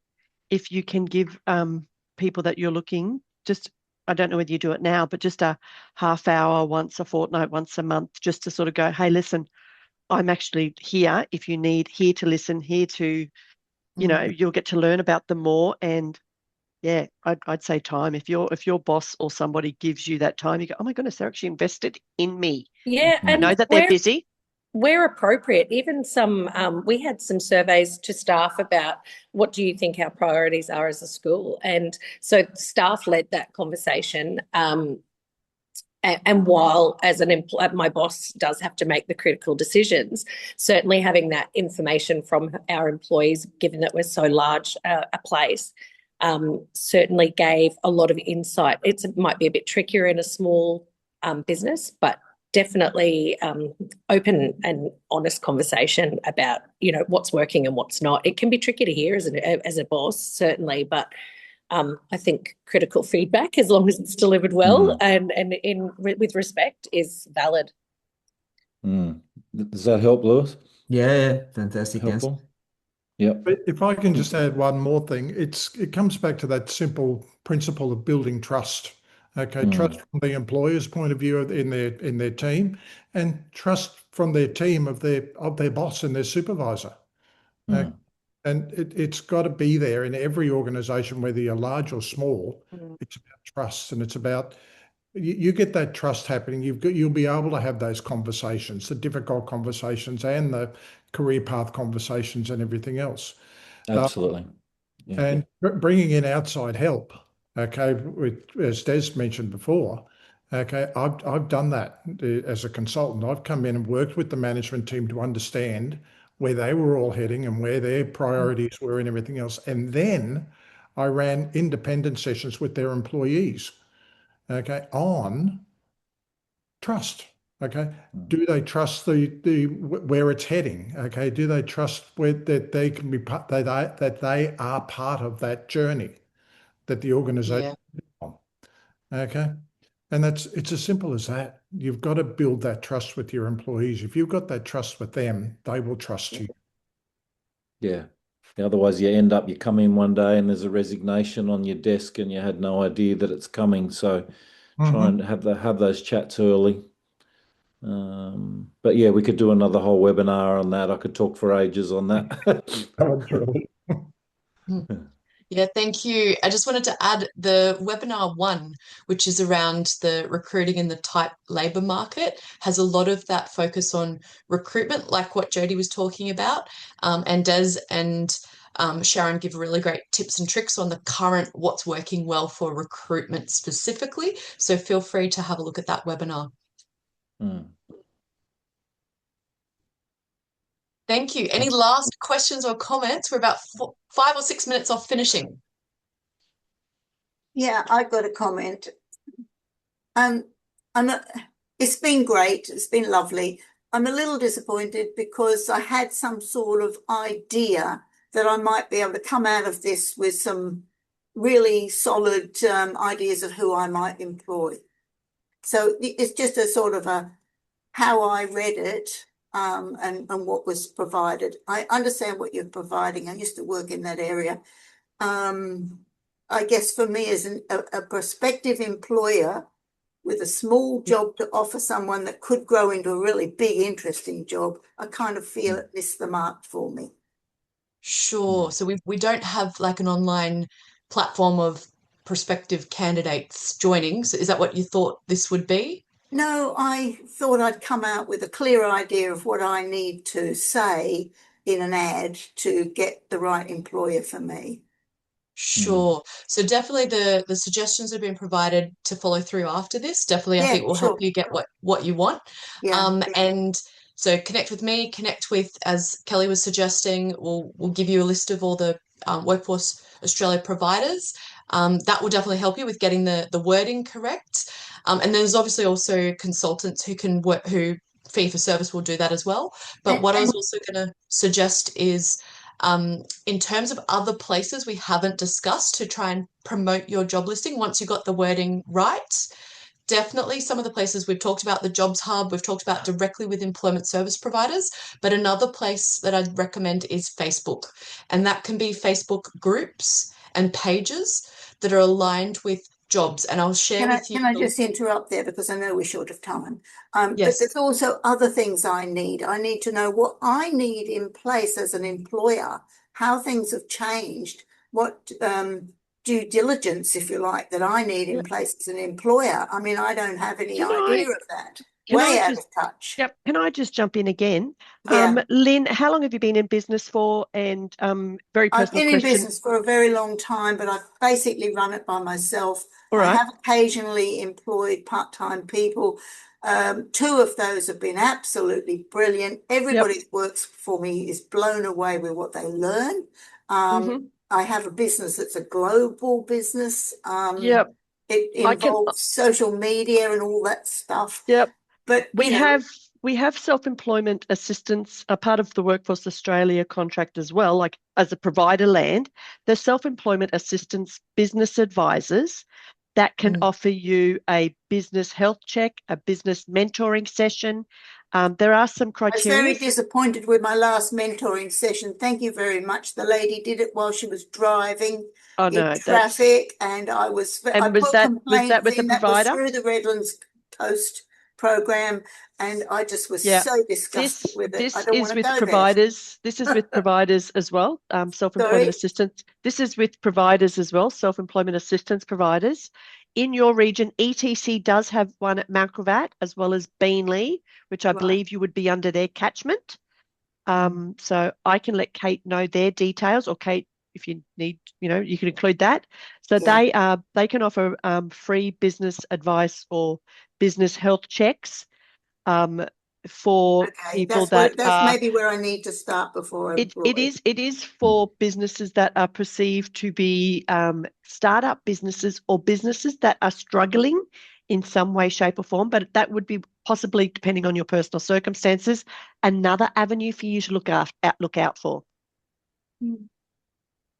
If you can give people that you're looking, just, I don't know whether you do it now, but just a half hour once a fortnight, once a month, just to sort of go, hey, listen, I'm actually here if you need, here to listen, here to, you know, you'll get to learn about them more. And yeah, I'd say time. If your boss or somebody gives you that time, you go, oh my goodness, they're actually invested in me. Yeah, I know that they're busy. Where appropriate, even some, we had some surveys to staff about what do you think our priorities are as a school, and so staff led that conversation. And while as my boss does have to make the critical decisions, certainly having that information from our employees, given that we're so large a place, certainly gave a lot of insight. It might be a bit trickier in a small business, but definitely open and honest conversation about, you know, what's working and what's not. It can be tricky to hear as a boss, certainly, but I think critical feedback, as long as it's delivered well and with respect, is valid. Does that help, Lewis? Yeah, fantastic answer. Helpful. Yep. If I can just add one more thing, it comes back to that simple principle of building trust. Okay, trust from the employer's point of view in their team, and trust from their team of their boss and their supervisor. And it's got to be there in every organisation, whether you're large or small. It's about trust, and it's about you get that trust happening. You'll be able to have those conversations, the difficult conversations, and the career path conversations, and everything else. Absolutely. Yeah. And bringing in outside help. Okay, as Des mentioned before, okay, I've done that as a consultant. I've come in and worked with the management team to understand where they were all heading and where their priorities were and everything else. And then I ran independent sessions with their employees, okay, on trust. Okay, do they trust the where it's heading? Okay, do they trust that they can be that they are part of that journey that the organisation is on? Okay, and it's as simple as that. You've got to build that trust with your employees. If you've got that trust with them, they will trust you. Yeah. Otherwise, you come in one day and there's a resignation on your desk and you had no idea that it's coming. So try and have those chats early. But yeah, we could do another whole webinar on that. I could talk for ages on that. Yeah, thank you. I just wanted to add the webinar 1, which is around the recruiting in the tight labour market, has a lot of that focus on recruitment, like what Jodie was talking about. And Des and Sharon give really great tips and tricks on the current what's working well for recruitment specifically. So feel free to have a look at that webinar. Thank you. Any last questions or comments? We're about 5 or 6 minutes off finishing. Yeah, I've got a comment. It's been great. It's been lovely. I'm a little disappointed because I had some sort of idea that I might be able to come out of this with some really solid ideas of who I might employ. So it's just a sort of how I read it. and what was provided. I understand what you're providing. I used to work in that area. I guess for me as a prospective employer with a small job to offer someone that could grow into a really big, interesting job, I kind of feel it missed the mark for me. Sure. So we don't have like an online platform of prospective candidates joining. So is that what you thought this would be? No, I thought I'd come out with a clear idea of what I need to say in an ad to get the right employer for me. Sure. So definitely the suggestions have been provided to follow through after this. Definitely, I Yeah, think will help sure. you get what you want. Yeah. And so connect with me, connect with, as Kelly was suggesting, we'll give you a list of all the Workforce Australia providers. That will definitely help you with getting the wording correct. And there's obviously also consultants who can work, who fee for service will do that as well. But what I was also going to suggest is in terms of other places we haven't discussed to try and promote your job listing once you got the wording right. Definitely some of the places we've talked about, the Jobs Hub, we've talked about directly with employment service providers, but another place that I'd recommend is Facebook. And that can be Facebook groups and pages that are aligned with jobs. And I'll share with you. Can I just interrupt there because I know we're short of time. But Yes. there's also other things I need. I need to know what I need in place as an employer, how things have changed, what due diligence, if you like, that I need in place as an employer. I mean, I don't have any idea of that. Way out of touch. Yep. Can I just jump in again? Yeah. Lynn, how long have you been in business for? And very I've personal been in question. business for a very long time, but I've basically run it by myself. All I right. have occasionally employed part-time people. Two of those have been absolutely brilliant. Everybody that works for me is blown away with what they learn. I have a business that's a global business. Yep. It involves social media and all that stuff. Yep. But we have self-employment assistance, a part of the Workforce Australia contract as well, like as a provider land. There's self-employment assistance business advisors that can offer you a business health check, a business mentoring session. There are some criteria. I was very disappointed with my last mentoring session. Thank you very much. The lady did it while she was driving in traffic, and I was. I put complaints with the in. provider? That was through the Redlands Coast program, and I just was so disgusted with it. I don't want to go providers. This is with providers as well. Self-employment assistance. This is with providers as well. Self-employment assistance providers. In your region, ETC does have one at Mount Gravatt as well as Beenleigh, which I believe you would be under their catchment. So I can let Kate know their details, or Kate, if you need, you can include that. So they can offer free business advice or business health checks for people that's maybe where I need to start before I'm employed. It is for businesses that are perceived to be startup businesses or businesses that are struggling in some way, shape or form, but that would be possibly, depending on your personal circumstances, another avenue for you to look out for.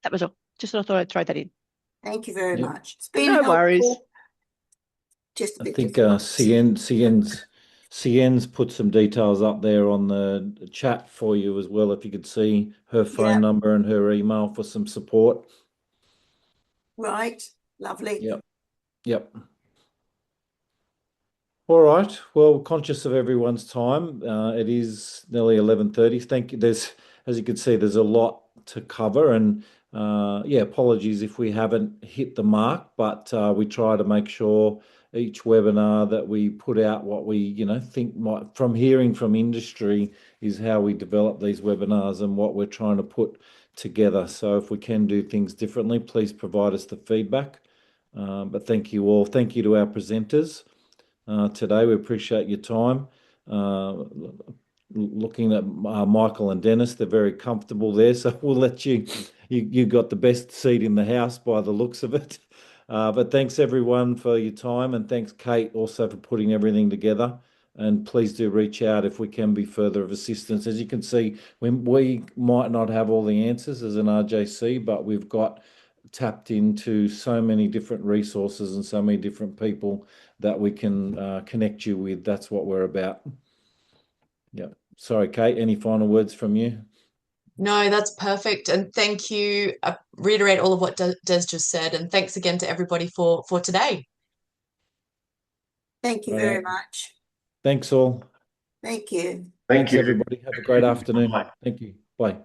That was all. Just thought I'd throw that in. Thank you very much. It's been no worries. Just a bit. I think Cien's put some details up there on the chat for you as well. If you could see her phone number and her email for some support. Right. Lovely. Yep. All right. Well, conscious of everyone's time, it is nearly 11:30. Thank you. As you can see, there's a lot to cover, and apologies if we haven't hit the mark, but we try to make sure each webinar that we put out, what we think might, from hearing from industry, is how we develop these webinars and what we're trying to put together. So if we can do things differently, please provide us the feedback. But thank you all. Thank you to our presenters today. We appreciate your time. Looking at Michael and Dennis, they're very comfortable there, so we'll let you got the best seat in the house by the looks of it. But thanks everyone for your time, and thanks Kate also for putting everything together. And please do reach out if we can be further of assistance. As you can see, we might not have all the answers as an RJC, but we've got tapped into so many different resources and so many different people that we can connect you with. That's what we're about. Yeah. sorry, Kate, any final words from you? No, that's perfect. And thank you. I reiterate all of what Des just said. And thanks again to everybody for today. Thank you very much. Thanks all. Thank you. Thank Thanks, you. everybody. Have a great afternoon. Bye. Thank you. Bye.